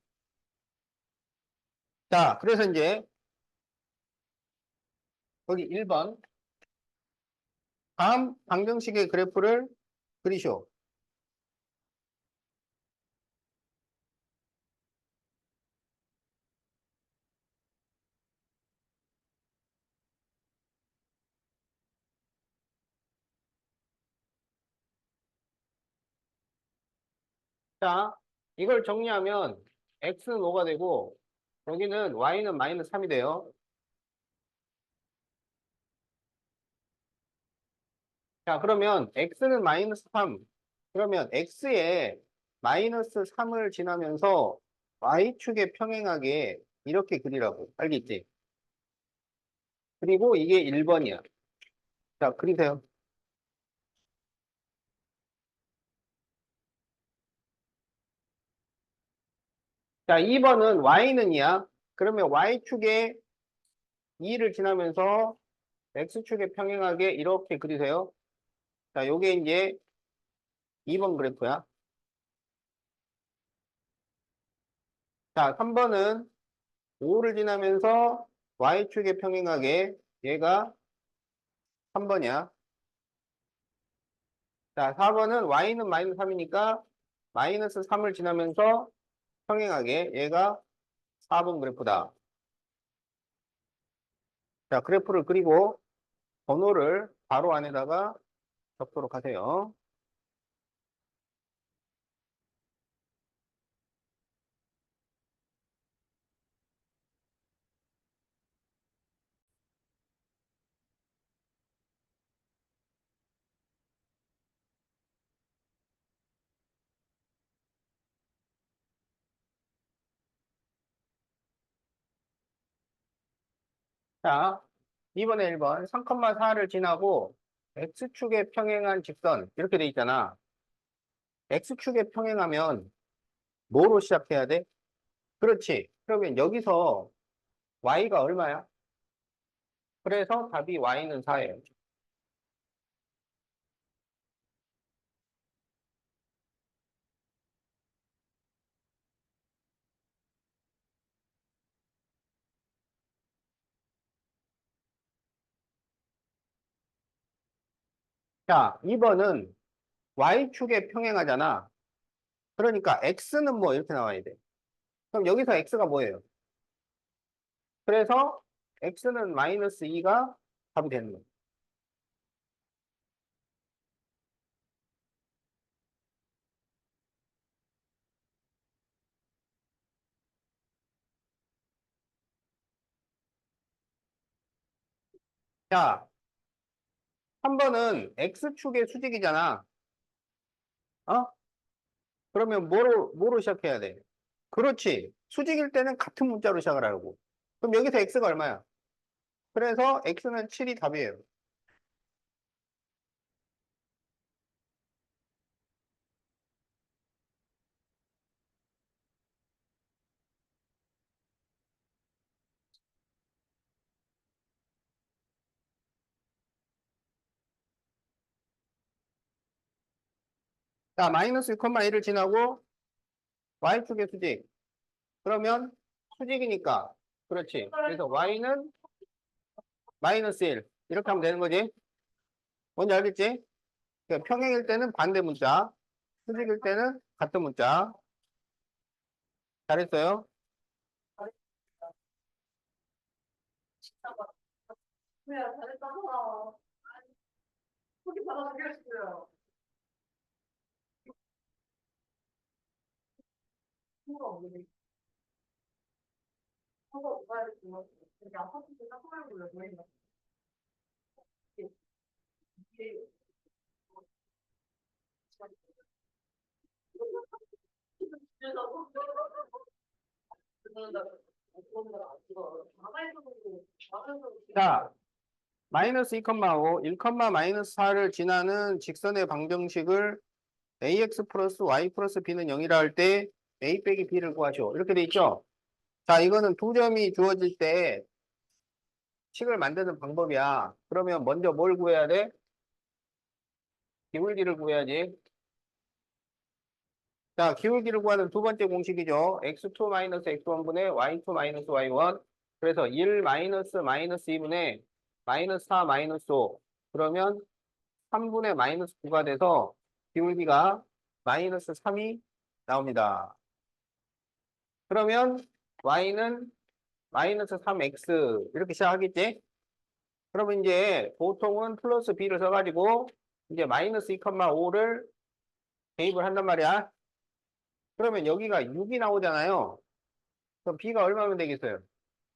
자, 그래서 이제 거기 1번. 다음 방정식의 그래프를 그리시오. 자, 이걸 정리하면 x는 5가 되고 여기는 y는 마이너스 3이 돼요. 자, 그러면 x는 마이너스 3. 그러면 x에 마이너스 3을 지나면서 y축에 평행하게 이렇게 그리라고. 알겠지? 그리고 이게 1번이야. 자, 그리세요. 자, 2번은 y는 2야. 그러면 y축에 2를 지나면서 x축에 평행하게 이렇게 그리세요. 자, 요게 이제 2번 그래프야. 자, 3번은 5를 지나면서 y축에 평행하게 얘가 3번이야. 자, 4번은 y는 마이너스 3이니까 마이너스 3을 지나면서 평행하게 얘가 4번 그래프다. 자, 그래프를 그리고 번호를 바로 안에다가 적도록 하세요. 자, 2번에 1번 3,4를 지나고 x축에 평행한 직선 이렇게 돼 있잖아. x축에 평행하면 뭐로 시작해야 돼? 그렇지. 그러면 여기서 y가 얼마야? 그래서 답이 y는 4예요. 자, 2번은 y축에 평행하잖아. 그러니까 x는 뭐 이렇게 나와야 돼. 그럼 여기서 x가 뭐예요? 그래서 x는 마이너스 2가 답이 되는 거예요. 자, 3번은 x축의 수직이잖아. 어? 그러면 뭐로 시작해야 돼? 그렇지. 수직일 때는 같은 문자로 시작을 하고. 그럼 여기서 x가 얼마야? 그래서 x는 7이 답이에요. 자, 마이너스 6,1을 지나고 y축의 수직. 그러면 수직이니까. 그렇지. 그래서 y는 마이너스 1. 이렇게 하면 되는 거지. 뭔지 알겠지? 그러니까 평행일 때는 반대 문자. 수직일 때는 같은 문자. 잘했어요. 자, 마이너스 2,5, 1, 마이너스 4를 지나는 직선의 방정식을 ax 플러스 y 플러스 b는 0이라 할 때 a 빼기 b를 구하시오. 이렇게 돼 있죠? 자, 이거는 두 점이 주어질 때 식을 만드는 방법이야. 그러면 먼저 뭘 구해야 돼? 기울기를 구해야지. 자, 기울기를 구하는 두 번째 공식이죠. x2 마이너스 x1분의 y2 마이너스 y1. 그래서 1 마이너스 마이너스 2분의 마이너스 4 마이너스 5. 그러면 3분의 마이너스 9가 돼서 기울기가 마이너스 3이 나옵니다. 그러면 y는 마이너스 3x 이렇게 시작하겠지? 그러면 이제 보통은 플러스 b를 써가지고 이제 마이너스 2,5를 대입을 한단 말이야. 그러면 여기가 6이 나오잖아요. 그럼 b가 얼마면 되겠어요?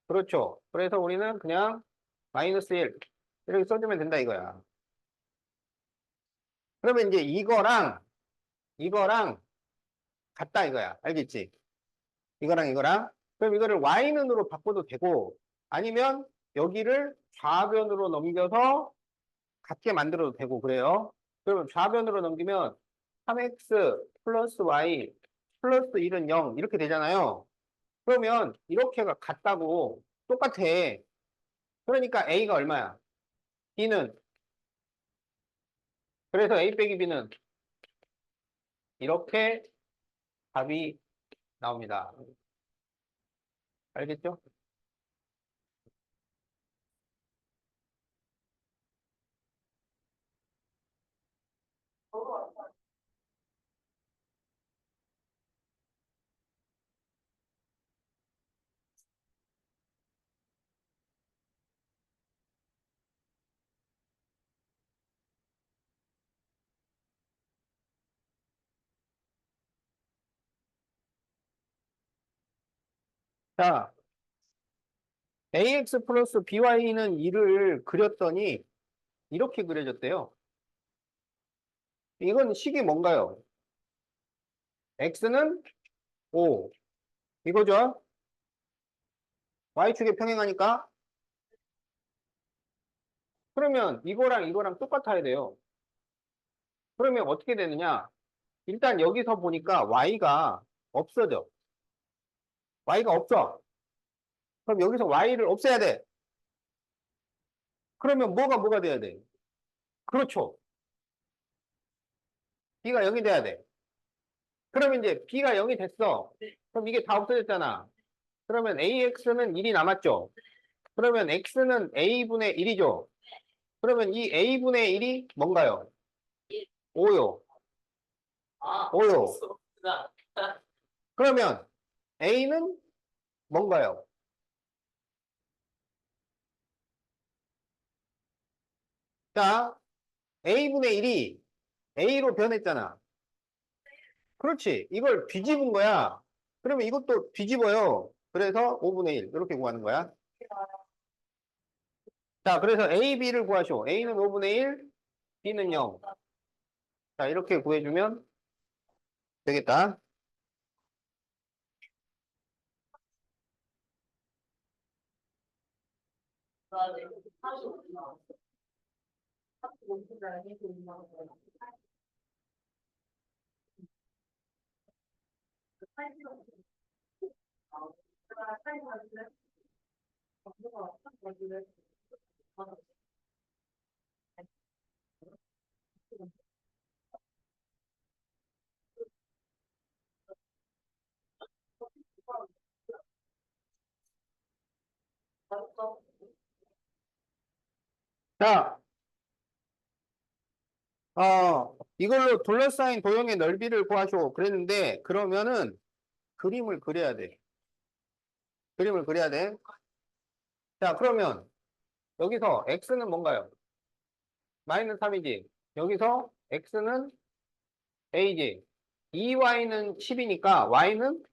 그렇죠. 그래서 우리는 그냥 마이너스 1 이렇게 써주면 된다 이거야. 그러면 이제 이거랑 같다 이거야. 알겠지? 이거랑. 그럼 이거를 y는으로 바꿔도 되고 아니면 여기를 좌변으로 넘겨서 같게 만들어도 되고 그래요. 그러면 좌변으로 넘기면 3x 플러스 y 플러스 1은 0 이렇게 되잖아요. 그러면 이렇게가 같다고 똑같아. 그러니까 a가 얼마야? b는 그래서 a 빼기 b는 이렇게 답이 나옵니다. 알겠죠? 자, ax 플러스 by는 2를 그렸더니 이렇게 그려졌대요. 이건 식이 뭔가요? x는 5 이거죠? y축에 평행하니까 그러면 이거랑 똑같아야 돼요. 그러면 어떻게 되느냐? 일단 여기서 보니까 y가 없어져. y가 없어. 그럼 여기서 y를 없애야 돼. 그러면 뭐가 돼야 돼? 그렇죠. b가 0이 돼야 돼. 그러면 이제 b가 0이 됐어. 그럼 이게 다 없어졌잖아. 그러면 ax는 1이 남았죠. 그러면 x는 a분의 1이죠. 그러면 이 a분의 1이 뭔가요? 5요. 5요. 그러면 a는 뭔가요? 자, a분의 1이 a로 변했잖아. 그렇지. 이걸 뒤집은 거야. 그러면 이것도 뒤집어요. 그래서 5분의 1 이렇게 구하는 거야. 자, 그래서 a, b를 구하시오. a는 5분의 1, b는 0. 자, 이렇게 구해주면 되겠다. 자, 이걸로 둘러싸인 도형의 넓이를 구하시오. 그랬는데, 그러면은 그림을 그려야 돼. 그림을 그려야 돼. 자, 그러면 여기서 x는 뭔가요? 마이너스 3이지. 여기서 x는 a지. 2y는 10이니까 y는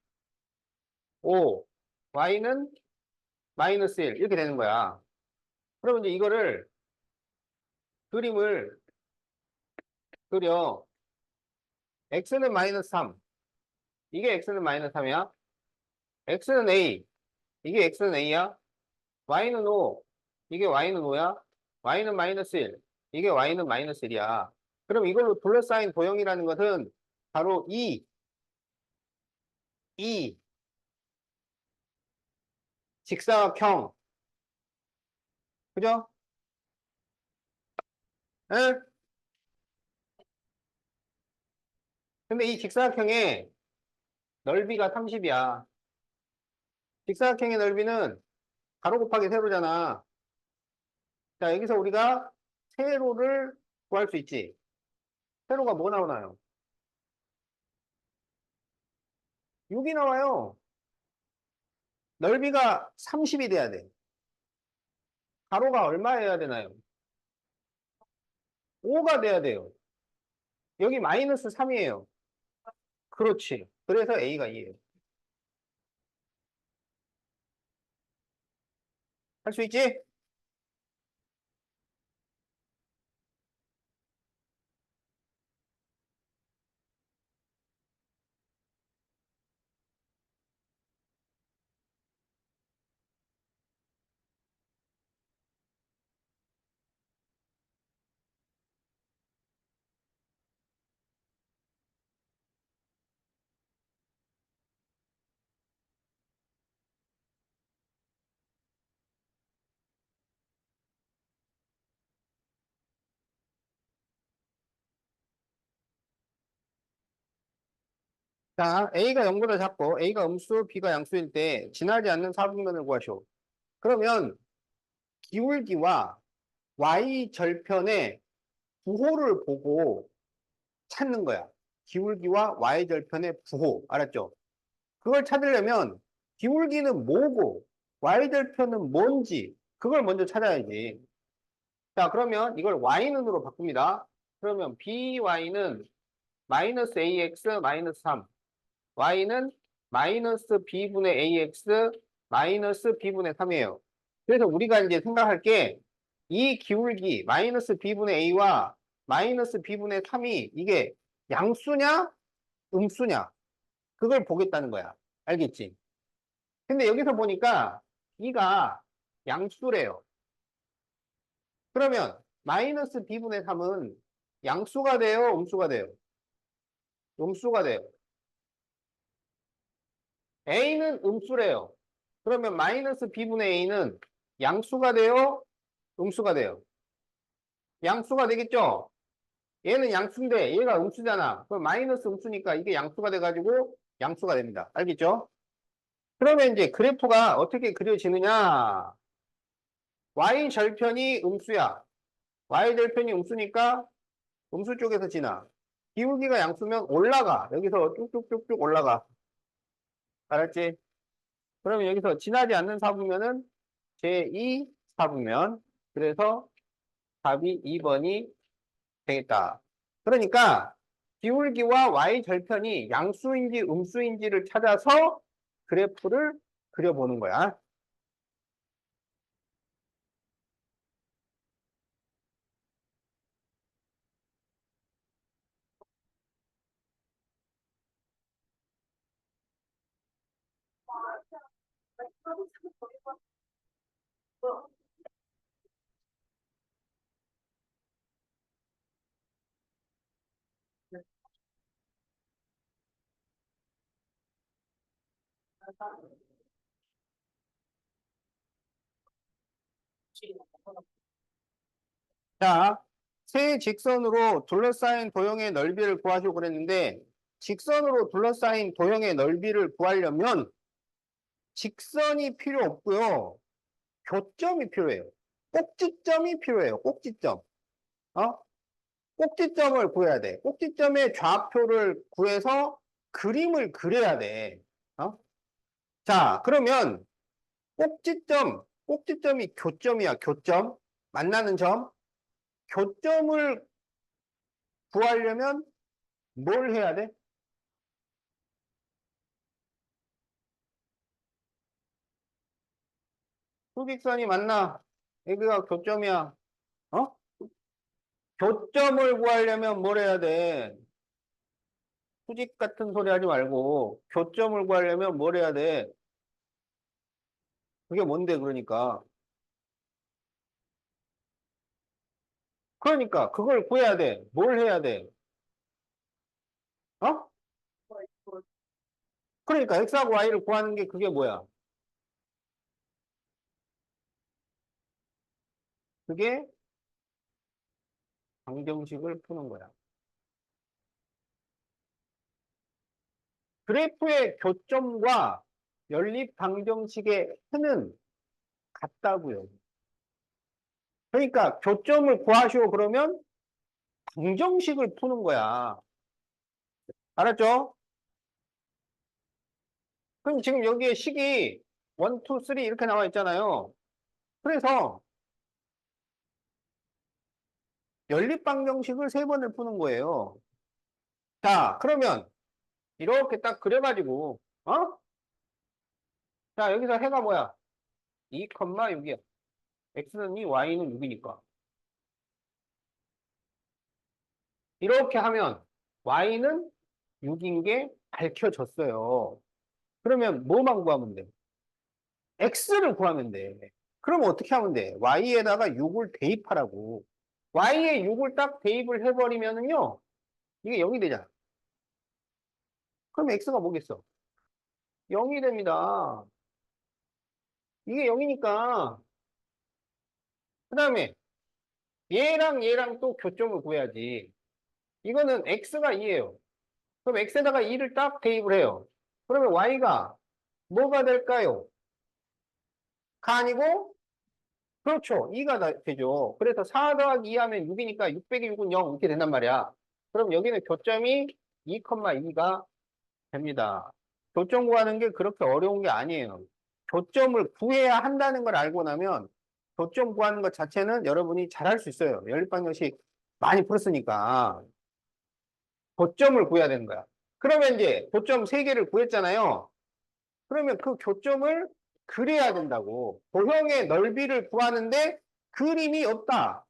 5, y는 마이너스 1 이렇게 되는 거야. 그러면 이제 이거를 그림을 그려. x는 마이너스 3. 이게 x는 마이너스 3이야. x는 a. 이게 x는 a야. y는 5. 이게 y는 5야. y는 마이너스 1. 이게 y는 마이너스 1이야. 그럼 이걸로 둘러싸인 도형이라는 것은 바로 이 직사각형. 그죠? 응? 근데 이 직사각형의 넓이가 30이야. 직사각형의 넓이는 가로 곱하기 세로잖아. 자, 여기서 우리가 세로를 구할 수 있지. 세로가 뭐 나오나요? 6이 나와요. 넓이가 30이 돼야 돼. 가로가 얼마여야 되나요? 5가 돼야 돼요. 여기 마이너스 3이에요. 그렇지. 그래서 A가 2예요. 할 수 있지? 자, A가 0보다 작고 A가 음수, B가 양수일 때 지나지 않는 사분면을 구하시오. 그러면 기울기와 Y 절편의 부호를 보고 찾는 거야. 기울기와 Y절편의 부호. 알았죠? 그걸 찾으려면 기울기는 뭐고 Y절편은 뭔지 그걸 먼저 찾아야지. 자, 그러면 이걸 Y는으로 바꿉니다. 그러면 BY는 마이너스 AX 마이너스 3. Y는 마이너스 B분의 AX 마이너스 B분의 3이에요. 그래서 우리가 이제 생각할 게 이 기울기 마이너스 B분의 A와 마이너스 B분의 3이 이게 양수냐 음수냐 그걸 보겠다는 거야. 알겠지? 근데 여기서 보니까 B가 양수래요. 그러면 마이너스 B분의 3은 양수가 돼요? 음수가 돼요? 음수가 돼요. A는 음수래요. 그러면 마이너스 B분의 A는 양수가 돼요? 음수가 돼요? 양수가 되겠죠? 얘는 양수인데 얘가 음수잖아. 그럼 마이너스 음수니까 이게 양수가 돼가지고 양수가 됩니다. 알겠죠? 그러면 이제 그래프가 어떻게 그려지느냐? Y절편이 음수야. Y절편이 음수니까 음수 쪽에서 지나. 기울기가 양수면 올라가. 여기서 쭉쭉쭉쭉 올라가. 알았지? 그러면 여기서 지나지 않는 사분면은 제2 사분면. 그래서 답이 2번이 되겠다. 그러니까 기울기와 Y절편이 양수인지 음수인지를 찾아서 그래프를 그려보는 거야. 자, 세 직선으로 둘러싸인 도형의 넓이를 구하시고 그랬는데 직선으로 둘러싸인 도형의 넓이를 구하려면 직선이 필요 없고요. 교점이 필요해요. 꼭지점이 필요해요. 꼭지점. 어? 꼭지점을 구해야 돼. 꼭지점의 좌표를 구해서 그림을 그려야 돼. 어? 자, 그러면 꼭지점이 교점이야. 교점. 만나는 점. 교점을 구하려면 뭘 해야 돼? 수직선이 맞나? 여기가 교점이야. 어? 교점을 구하려면 뭘 해야 돼? 수직 같은 소리 하지 말고 교점을 구하려면 뭘 해야 돼? 그게 뭔데 그러니까. 그러니까 그걸 구해야 돼. 뭘 해야 돼? 어? 그러니까 x하고 y를 구하는 게 그게 뭐야? 그게 방정식을 푸는 거야. 그래프의 교점과 연립 방정식의 해는 같다고요. 그러니까 교점을 구하시오 그러면 방정식을 푸는 거야. 알았죠? 그럼 지금 여기에 식이 1, 2, 3 이렇게 나와 있잖아요. 그래서 연립 방정식을 세 번을 푸는 거예요. 자, 그러면 이렇게 딱 그려가지고, 어? 자, 여기서 해가 뭐야? 2,6이야. x는 2, y는 6이니까. 이렇게 하면 y는 6인 게 밝혀졌어요. 그러면 뭐만 구하면 돼? x를 구하면 돼. 그럼 어떻게 하면 돼? y에다가 6을 대입하라고. y에 6을 딱 대입을 해버리면은요, 이게 0이 되잖아. 그럼 x가 뭐겠어? 0이 됩니다. 이게 0이니까. 그 다음에 얘랑 얘랑 또 교점을 구해야지. 이거는 x가 2예요. 그럼 x에다가 2를 딱 대입을 해요. 그러면 y가 뭐가 될까요? 가 아니고 그렇죠. 2가 되죠. 그래서 4 더하기 2 하면 6이니까 6 0기 6은 0 이렇게 된단 말이야. 그럼 여기는 교점이 2,2가 됩니다. 교점 구하는 게 그렇게 어려운 게 아니에요. 교점을 구해야 한다는 걸 알고 나면 교점 구하는 것 자체는 여러분이 잘할 수 있어요. 연립방정식 많이 풀었으니까. 교점을 구해야 되는 거야. 그러면 이제 교점 3개를 구했잖아요. 그러면 그 교점을 그려야 된다고. 도형의 넓이를 구하는데 그림이 없다.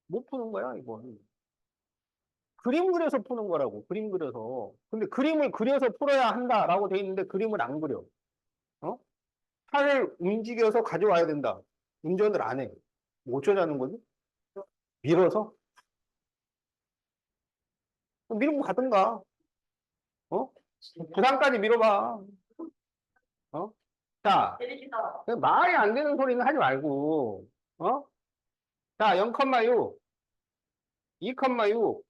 못 푸는 거야, 이건. 그림 그려서 푸는 거라고, 그림 그려서. 근데 그림을 그려서 풀어야 한다라고 돼 있는데 그림을 안 그려. 어? 차를 움직여서 가져와야 된다. 운전을 안 해. 뭐 어쩌자는 거지? 밀어서? 밀고 가든가. 어? 부산까지 밀어봐. 어? 자, 말이 안 되는 소리는 하지 말고, 어? 자, 0,6, 2,6,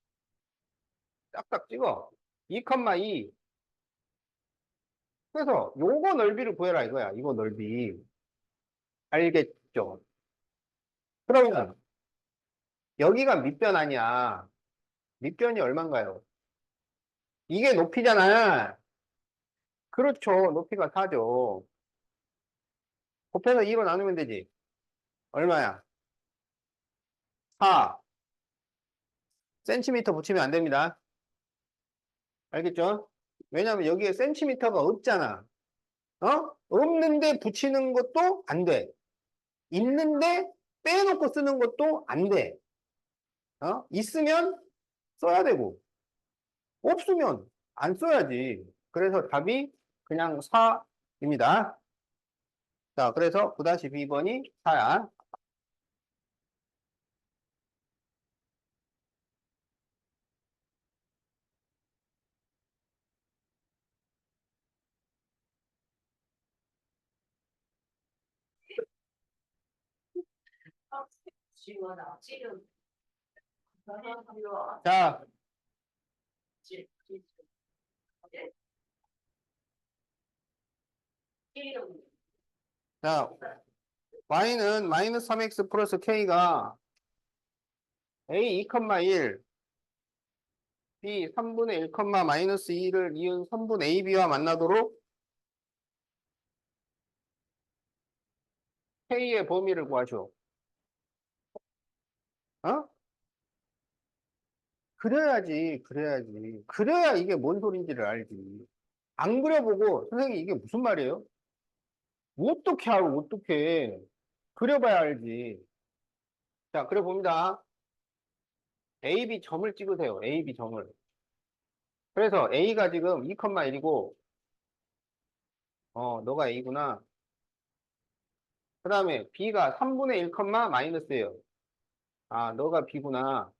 딱딱 찍어. 2,2. 그래서 요거 넓이를 구해라 이거야. 이거 넓이. 알겠죠? 그러면 여기가 밑변 아니야. 밑변이 얼마인가요? 이게 높이잖아. 그렇죠. 높이가 4죠. 곱해서 2로 나누면 되지. 얼마야? 4. 센티미터 붙이면 안 됩니다. 알겠죠? 왜냐면 여기에 센티미터가 없잖아. 어? 없는데 붙이는 것도 안 돼. 있는데 빼놓고 쓰는 것도 안 돼. 어? 있으면 써야 되고, 없으면 안 써야지. 그래서 답이 그냥 4입니다. 자, 그래서 9-2번이 4야. 자, 자, y는 마이너스 3x 플러스 k가 a 2,1, b 3분의 1, 마이너스 2를 이은 선분 ab와 만나도록 k의 범위를 구하죠. 어? 그래야지, 그래야지. 그래야 이게 뭔 소린지를 알지. 안 그려보고, 선생님 이게 무슨 말이에요? 어떻게 알아, 어떻게. 그려봐야 알지. 자, 그려봅니다. A, B 점을 찍으세요. A, B 점을. 그래서 A가 지금 2,1이고, 너가 A구나. 그 다음에 B가 3분의 1, 마이너스예요. 아, 너가 B구나.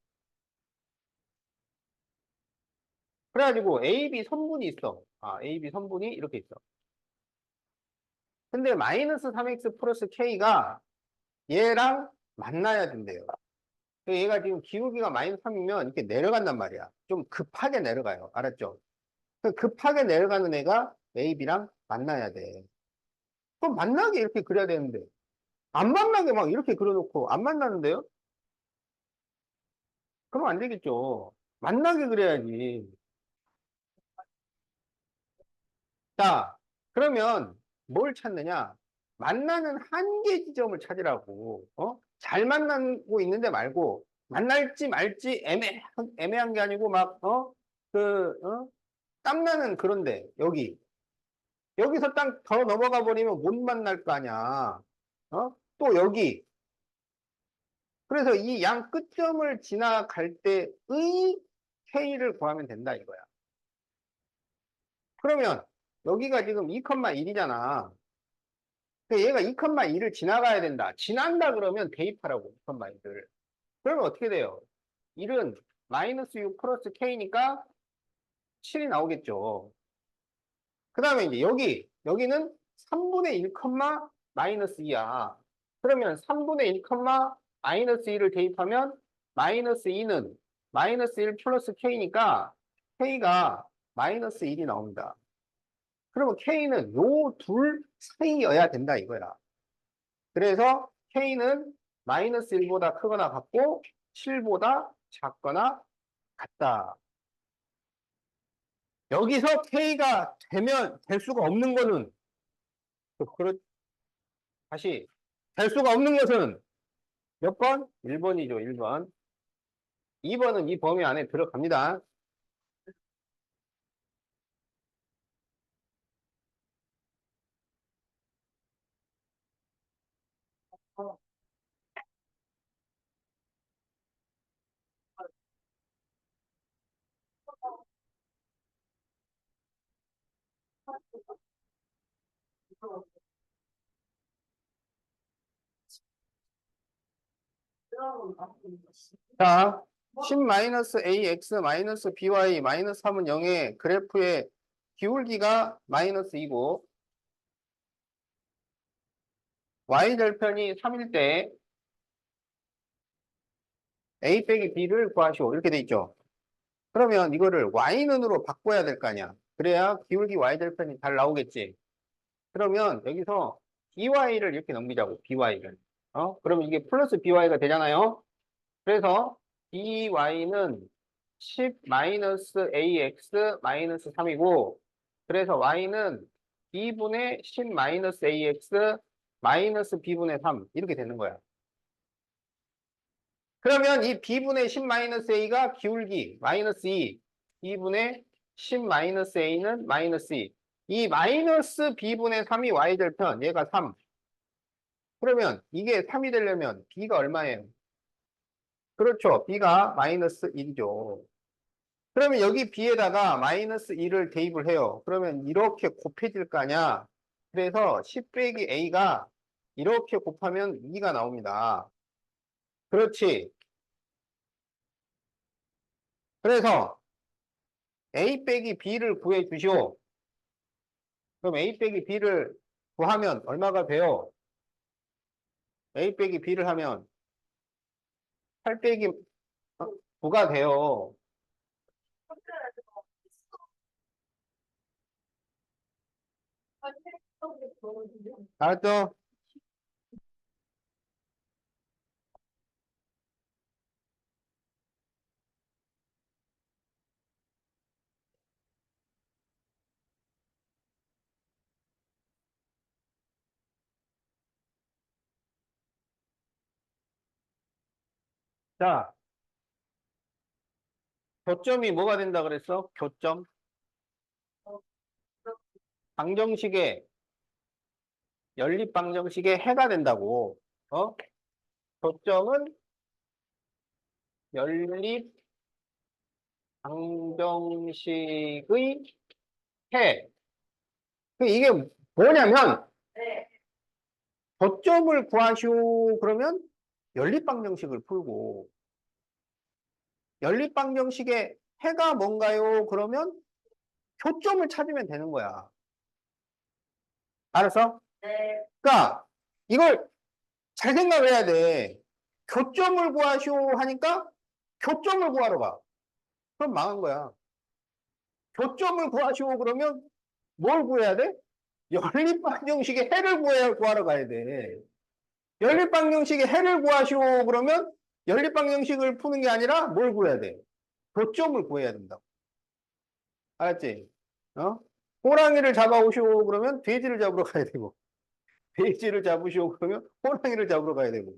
그래가지고 A, B 선분이 있어. 아, A, B 선분이 이렇게 있어. 근데 마이너스 3x 플러스 K가 얘랑 만나야 된대요. 얘가 지금 기울기가 마이너스 3이면 이렇게 내려간단 말이야. 좀 급하게 내려가요. 알았죠? 그 급하게 내려가는 애가 A, B랑 만나야 돼. 그럼 만나게 이렇게 그려야 되는데. 안 만나게 막 이렇게 그려놓고 안 만나는데요? 그러면 안 되겠죠. 만나게 그려야지. 자, 그러면 뭘 찾느냐? 만나는 한계 지점을 찾으라고. 잘 만나고 있는데 말고 만날지 말지 애매한 게 아니고 막 그 땀나는 그런데, 여기서 딱 더 넘어가 버리면 못 만날 거 아니야. 또 여기. 그래서 이 양 끝점을 지나갈 때의 K를 구하면 된다 이거야. 그러면 여기가 지금 2,1이잖아. 얘가 2,1을 지나가야 된다. 지난다 그러면 대입하라고, 2,1을. 그러면 어떻게 돼요? 1은 마이너스 6 플러스 K니까 7이 나오겠죠. 그 다음에 이제 여기는 3분의 1, 마이너스 2야. 그러면 3분의 1, 마이너스 2를 대입하면 마이너스 2는 마이너스 1 플러스 K니까 K가 마이너스 1이 나옵니다. 그러면 K는 요 둘 사이여야 된다 이거야. 그래서 K는 마이너스 1보다 크거나 같고 7보다 작거나 같다. 여기서 K가 될 수가 없는 거는 그렇 다시 될 수가 없는 것은 몇 번? 1번이죠, 1번. 2번은 이 범위 안에 들어갑니다. 자, 10-ax-by 마이너스 3은 0의 그래프의 기울기가 마이너스 2고 y절편이 3일 때 a 빼기 b를 구하시오. 이렇게 돼 있죠. 그러면 이거를 y는으로 바꿔야 될 거 아니야. 그래야 기울기 y절편이 잘 나오겠지. 그러면 여기서 by를 이렇게 넘기자고, by를. 그러면 이게 플러스 by가 되잖아요. 그래서 by는 10-ax 3이고, 그래서 y는 2분의 10-ax b분의 3 이렇게 되는 거야. 그러면 이 b분의 10-a가 기울기 마이너스 2, 2분의 10-a는 마이너스 2. 이 마이너스 b분의 3이 y절편, 얘가 3. 그러면 이게 3이 되려면 b가 얼마예요? 그렇죠. b가 마이너스 1이죠. 그러면 여기 b에다가 마이너스 1을 대입을 해요. 그러면 이렇게 곱해질 거 아니야. 그래서 10 빼기 a가 이렇게 곱하면 2가 나옵니다. 그렇지. 그래서 a 빼기 b를 구해 주시오. 그럼 a 빼기 b를 구하면 얼마가 돼요? a 빼기 b를 하면 8 빼기 9가 돼요. 알았죠? 자, 교점이 뭐가 된다 그랬어? 교점. 방정식의, 연립방정식의 해가 된다고. 어? 교점은 연립방정식의 해. 이게 뭐냐면, 교점을 구하시오 그러면 연립방정식을 풀고, 연립방정식의 해가 뭔가요? 그러면 교점을 찾으면 되는 거야. 알았어? 그러니까 이걸 잘 생각을 해야 돼. 교점을 구하시오 하니까 교점을 구하러 가. 그럼 망한 거야. 교점을 구하시오 그러면 뭘 구해야 돼? 연립방정식의 해를 구하러 가야 돼. 연립방정식의 해를 구하시오 그러면 연립방정식을 푸는 게 아니라 뭘 구해야 돼? 교점을 구해야 된다고. 알았지? 어? 호랑이를 잡아오시오 그러면 돼지를 잡으러 가야 되고, 돼지를 잡으시오 그러면 호랑이를 잡으러 가야 되고.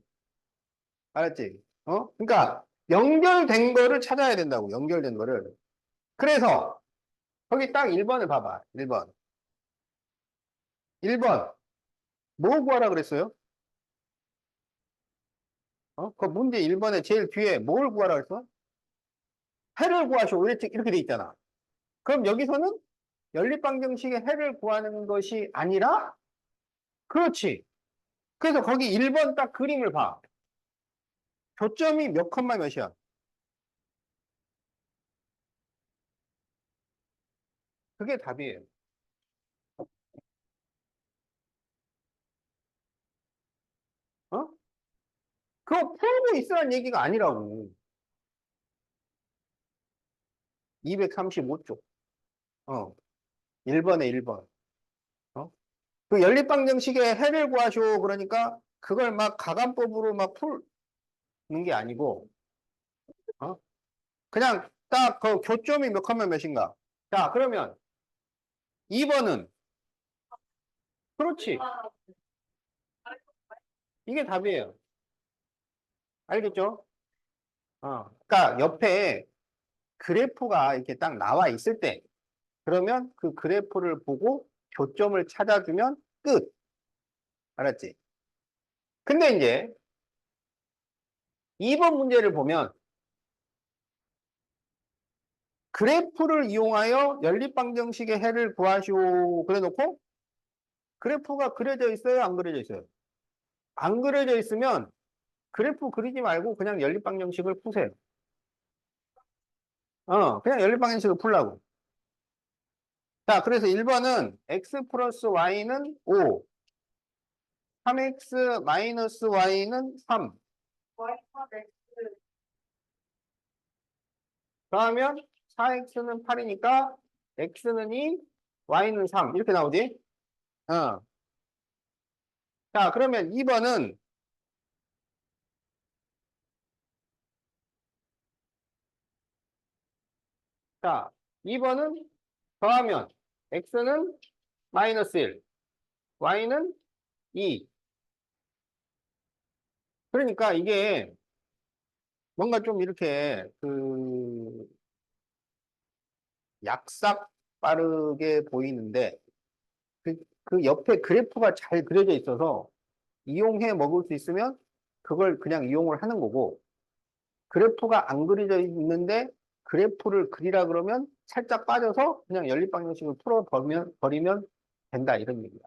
알았지? 그러니까 연결된 거를 찾아야 된다고. 연결된 거를. 그래서 거기 딱 1번을 봐봐. 1번. 1번. 뭐 구하라 그랬어요? 그 문제 1번에 제일 뒤에 뭘 구하라 그랬어? 해를 구하시오. 이렇게 돼 있잖아. 그럼 여기서는 연립방정식의 해를 구하는 것이 아니라, 그렇지. 그래서 거기 1번 딱 그림을 봐. 교점이 몇 컴마 몇이야? 그게 답이에요. 어? 그거 풀고 있으란 얘기가 아니라고. 235쪽. 1번에 1번. 어? 그 연립방정식의 해를 구하시오. 그러니까 그걸 막 가감법으로 막 푸는 게 아니고, 어? 그냥 딱 그 교점이 몇 컴마 몇인가? 자, 그러면 2번은, 그렇지. 이게 답이에요. 알겠죠? 그러니까 옆에 그래프가 이렇게 딱 나와 있을 때, 그러면 그 그래프를 보고 교점을 찾아주면 끝. 알았지? 근데 이제 2번 문제를 보면 그래프를 이용하여 연립방정식의 해를 구하시오. 그래 놓고 그래프가 그려져 있어요? 안 그려져 있어요? 안 그려져 있으면 그래프 그리지 말고 그냥 연립방정식을 푸세요. 그냥 연립방정식을 풀라고. 자, 그래서 1번은 x 플러스 y는 5, 3x 마이너스 y는 3. 그러면 4x는 8이니까 x는 2, y는 3. 이렇게 나오지? 어. 자, 그러면 2번은, 자, 2번은 더하면 x는 마이너스 1, y는 2. 그러니까 이게 뭔가 좀 이렇게 약삭 빠르게 보이는데 그 옆에 그래프가 잘 그려져 있어서 이용해 먹을 수 있으면 그걸 그냥 이용을 하는 거고 그래프가 안 그려져 있는데 그래프를 그리라 그러면 살짝 빠져서 그냥 연립방정식을 버리면 된다 이런 얘기야.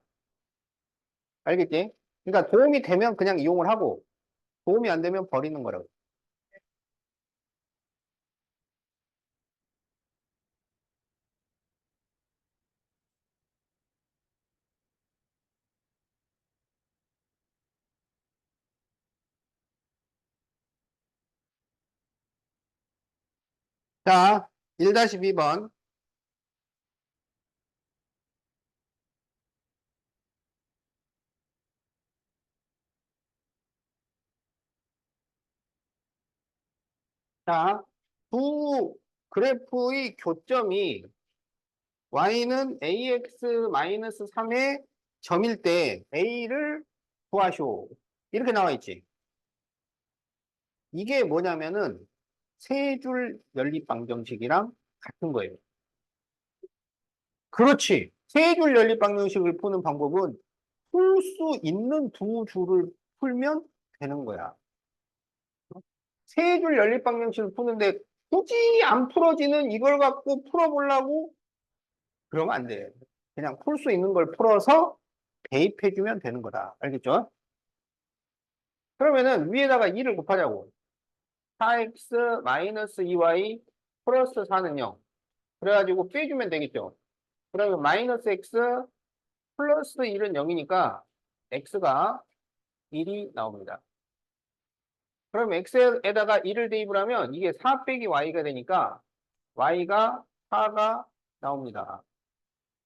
알겠지? 그러니까 도움이 되면 그냥 이용을 하고 도움이 안 되면 버리는 거라고. 자, 1-2번. 자, 두 그래프의 교점이 y는 ax-3의 점일 때 a를 구하시오. 이렇게 나와 있지. 이게 뭐냐면은 세 줄 연립방정식이랑 같은 거예요. 그렇지. 세 줄 연립방정식을 푸는 방법은 풀 수 있는 두 줄을 풀면 되는 거야. 세 줄 연립방정식을 푸는데 굳이 안 풀어지는 이걸 갖고 풀어보려고 그러면 안 돼. 그냥 풀 수 있는 걸 풀어서 대입해주면 되는 거다. 알겠죠? 그러면은 위에다가 2를 곱하자고. 4x 마이너스 2y 플러스 4는 0. 그래가지고 빼주면 되겠죠. 그러면 마이너스 x 플러스 1은 0이니까 x가 1이 나옵니다. 그럼 x에다가 1을 대입을 하면 이게 4 빼기 y가 되니까 y가 4가 나옵니다.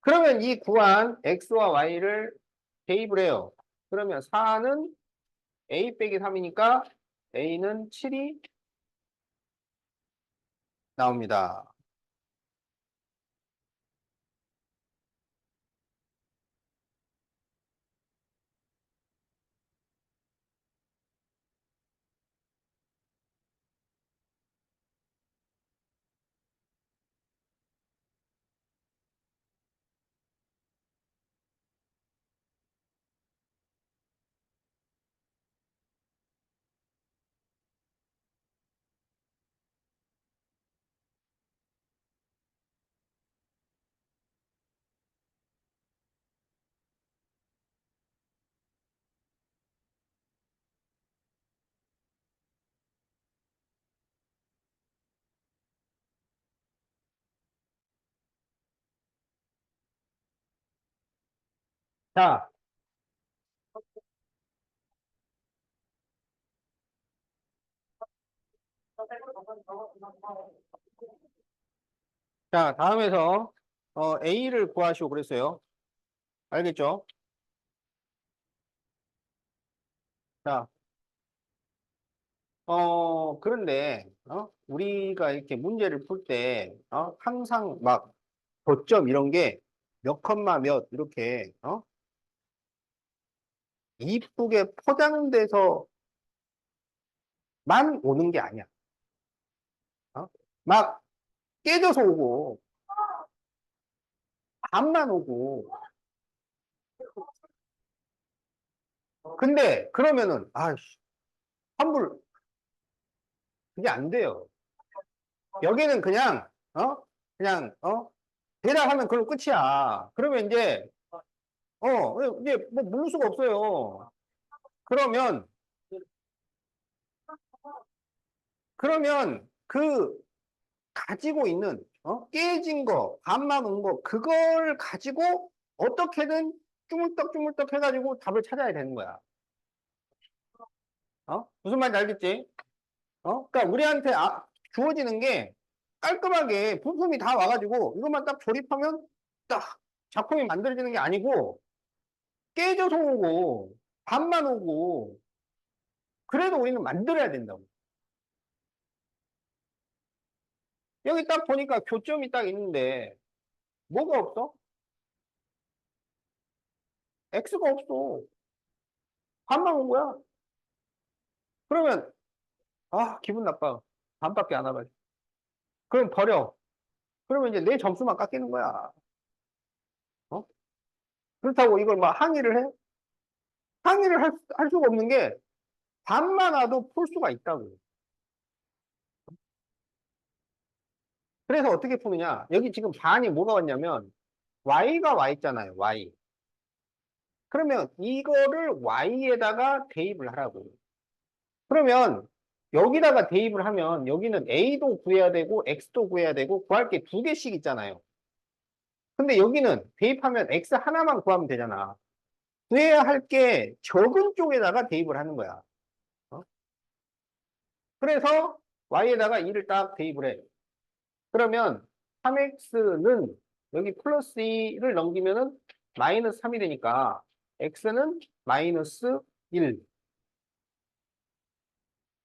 그러면 이 구한 x와 y를 대입을 해요. 그러면 4는 a 빼기 3이니까 a는 7이 나옵니다. 자, 자, 다음에서 A를 구하시오 그랬어요. 알겠죠? 자, 그런데 우리가 이렇게 문제를 풀 때 항상 막 고점 이런 게 몇 컴마 몇 이렇게 이쁘게 포장돼서만 오는 게 아니야. 어? 막 깨져서 오고 반만 오고. 근데 그러면은 아이씨 환불 그게 안 돼요. 여기는 그냥 그냥 대략하면 그걸로 끝이야. 그러면 이제 뭐 물을 수가 없어요. 그러면 그 가지고 있는 깨진 거 반만 온 거 그걸 가지고 어떻게든 쪼물떡쪼물떡 해가지고 답을 찾아야 되는 거야. 무슨 말인지 알겠지? 그러니까 우리한테 주어지는 게 깔끔하게 부품이 다 와가지고 이것만 딱 조립하면 딱 작품이 만들어지는 게 아니고 깨져서 오고 반만 오고 그래도 우리는 만들어야 된다고. 여기 딱 보니까 교점이 딱 있는데 뭐가 없어? X가 없어. 반만 온 거야. 그러면 기분 나빠. 반밖에 안 와가지고. 그럼 버려. 그러면 이제 내 점수만 깎이는 거야. 어? 그렇다고 이걸 막 항의를 해? 항의를 할 수가 없는 게 반만 와도 풀 수가 있다고. 그래서 어떻게 푸느냐? 여기 지금 반이 뭐가 왔냐면 y가 와 있잖아요. y. 그러면 이거를 y에다가 대입을 하라고. 그러면 여기다가 대입을 하면 여기는 a도 구해야 되고 x도 구해야 되고 구할 게 두 개씩 있잖아요. 근데 여기는 대입하면 x 하나만 구하면 되잖아. 구해야 할 게 적은 쪽에다가 대입을 하는 거야. 어? 그래서 y에다가 2를 딱 대입을 해. 그러면 3x는 여기 플러스 2를 넘기면은 마이너스 3이 되니까 x는 마이너스 1.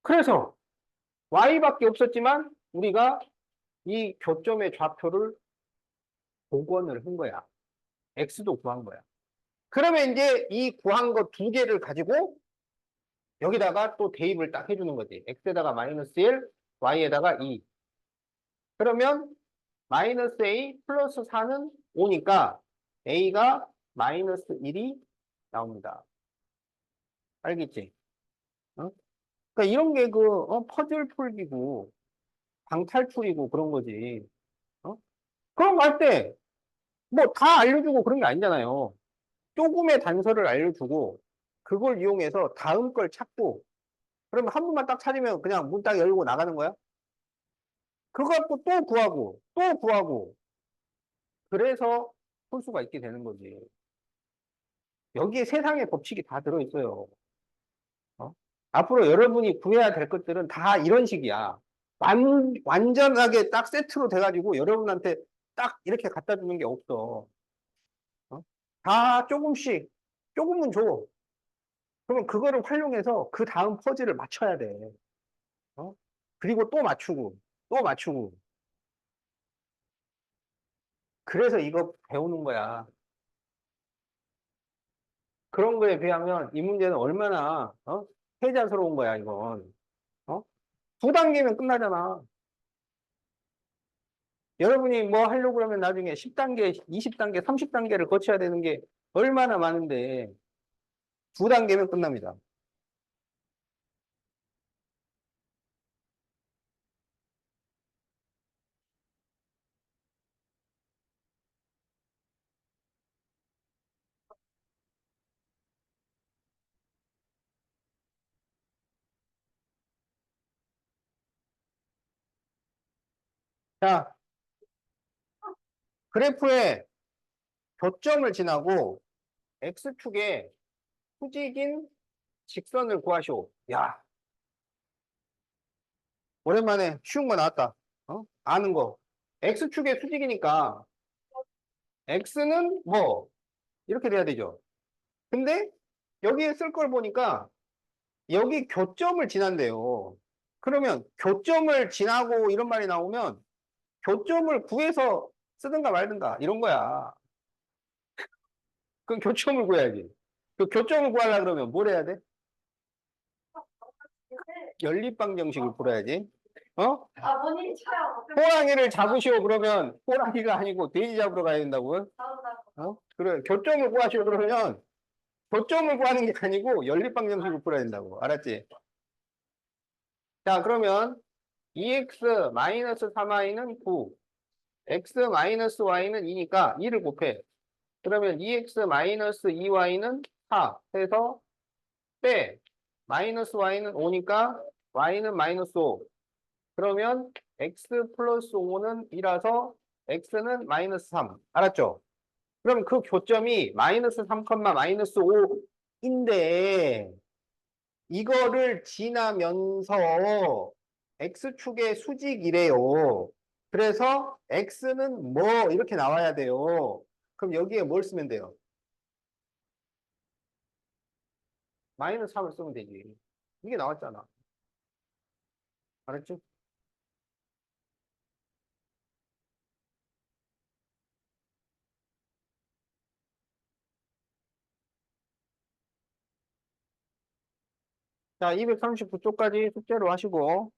그래서 y밖에 없었지만 우리가 이 교점의 좌표를 복원을 한 거야. x도 구한 거야. 그러면 이제 이 구한 거 두 개를 가지고 여기다가 또 대입을 딱 해주는 거지. x에다가 마이너스 1, y에다가 2. 그러면 마이너스 a 플러스 4는 5니까 a가 마이너스 1이 나옵니다. 알겠지? 어? 그러니까 이런 게 퍼즐 풀기고 방탈출이고 그런 거지. 어? 그런 거 할 때 뭐 다 알려주고 그런 게 아니잖아요. 조금의 단서를 알려주고 그걸 이용해서 다음 걸 찾고 그러면 한 번만 딱 찾으면 그냥 문 딱 열고 나가는 거야? 그거 갖고 또 구하고 또 구하고 그래서 풀 수가 있게 되는 거지. 여기에 세상의 법칙이 다 들어있어요. 어? 앞으로 여러분이 구해야 될 것들은 다 이런 식이야. 완전하게 딱 세트로 돼가지고 여러분한테 딱 이렇게 갖다 주는 게 없어. 어? 다 조금씩, 조금은 줘. 그러면 그거를 활용해서 그 다음 퍼즐을 맞춰야 돼. 어? 그리고 또 맞추고, 또 맞추고. 그래서 이거 배우는 거야. 그런 거에 비하면 이 문제는 얼마나, 혜자스러운 거야, 이건. 어? 두 단계면 끝나잖아. 여러분이 뭐 하려고 그러면 나중에 10단계, 20단계, 30단계를 거쳐야 되는 게 얼마나 많은데 두 단계면 끝납니다. 자, 그래프에 교점을 지나고 X축에 수직인 직선을 구하시오. 야, 오랜만에 쉬운 거 나왔다. 아는 거. X축의 수직이니까 X는 뭐 이렇게 돼야 되죠. 근데 여기에 쓸 걸 보니까 여기 교점을 지난대요. 그러면 교점을 지나고 이런 말이 나오면 교점을 구해서 쓰든가 말든가 이런 거야. 그럼 교점을 구해야지. 그 교점을 구하려 그러면 뭘 해야 돼? 연립방정식을 풀어야지. 어? 아, 본인이 쳐요. 호랑이를 잡으시오 그러면 호랑이가 아니고 돼지 잡으러 가야 된다고요? 그래. 교점을 구하시오 그러면 교점을 구하는 게 아니고 연립방정식을 풀어야 된다고. 알았지? 자, 그러면 2x-3y는 9, x-y는 2니까 2를 곱해. 그러면 2x-2y는 4 해서 빼. 마이너스 y는 5니까 y는 마이너스 5. 그러면 x 플러스 5는 2라서 x는 마이너스 3. 알았죠? 그럼 그 교점이 마이너스 3, 마이너스 5인데 이거를 지나면서 x축의 수직이래요. 그래서 x는 뭐 이렇게 나와야 돼요. 그럼 여기에 뭘 쓰면 돼요? 마이너스 3을 쓰면 되지. 이게 나왔잖아. 알았지? 자, 239쪽까지 숙제로 하시고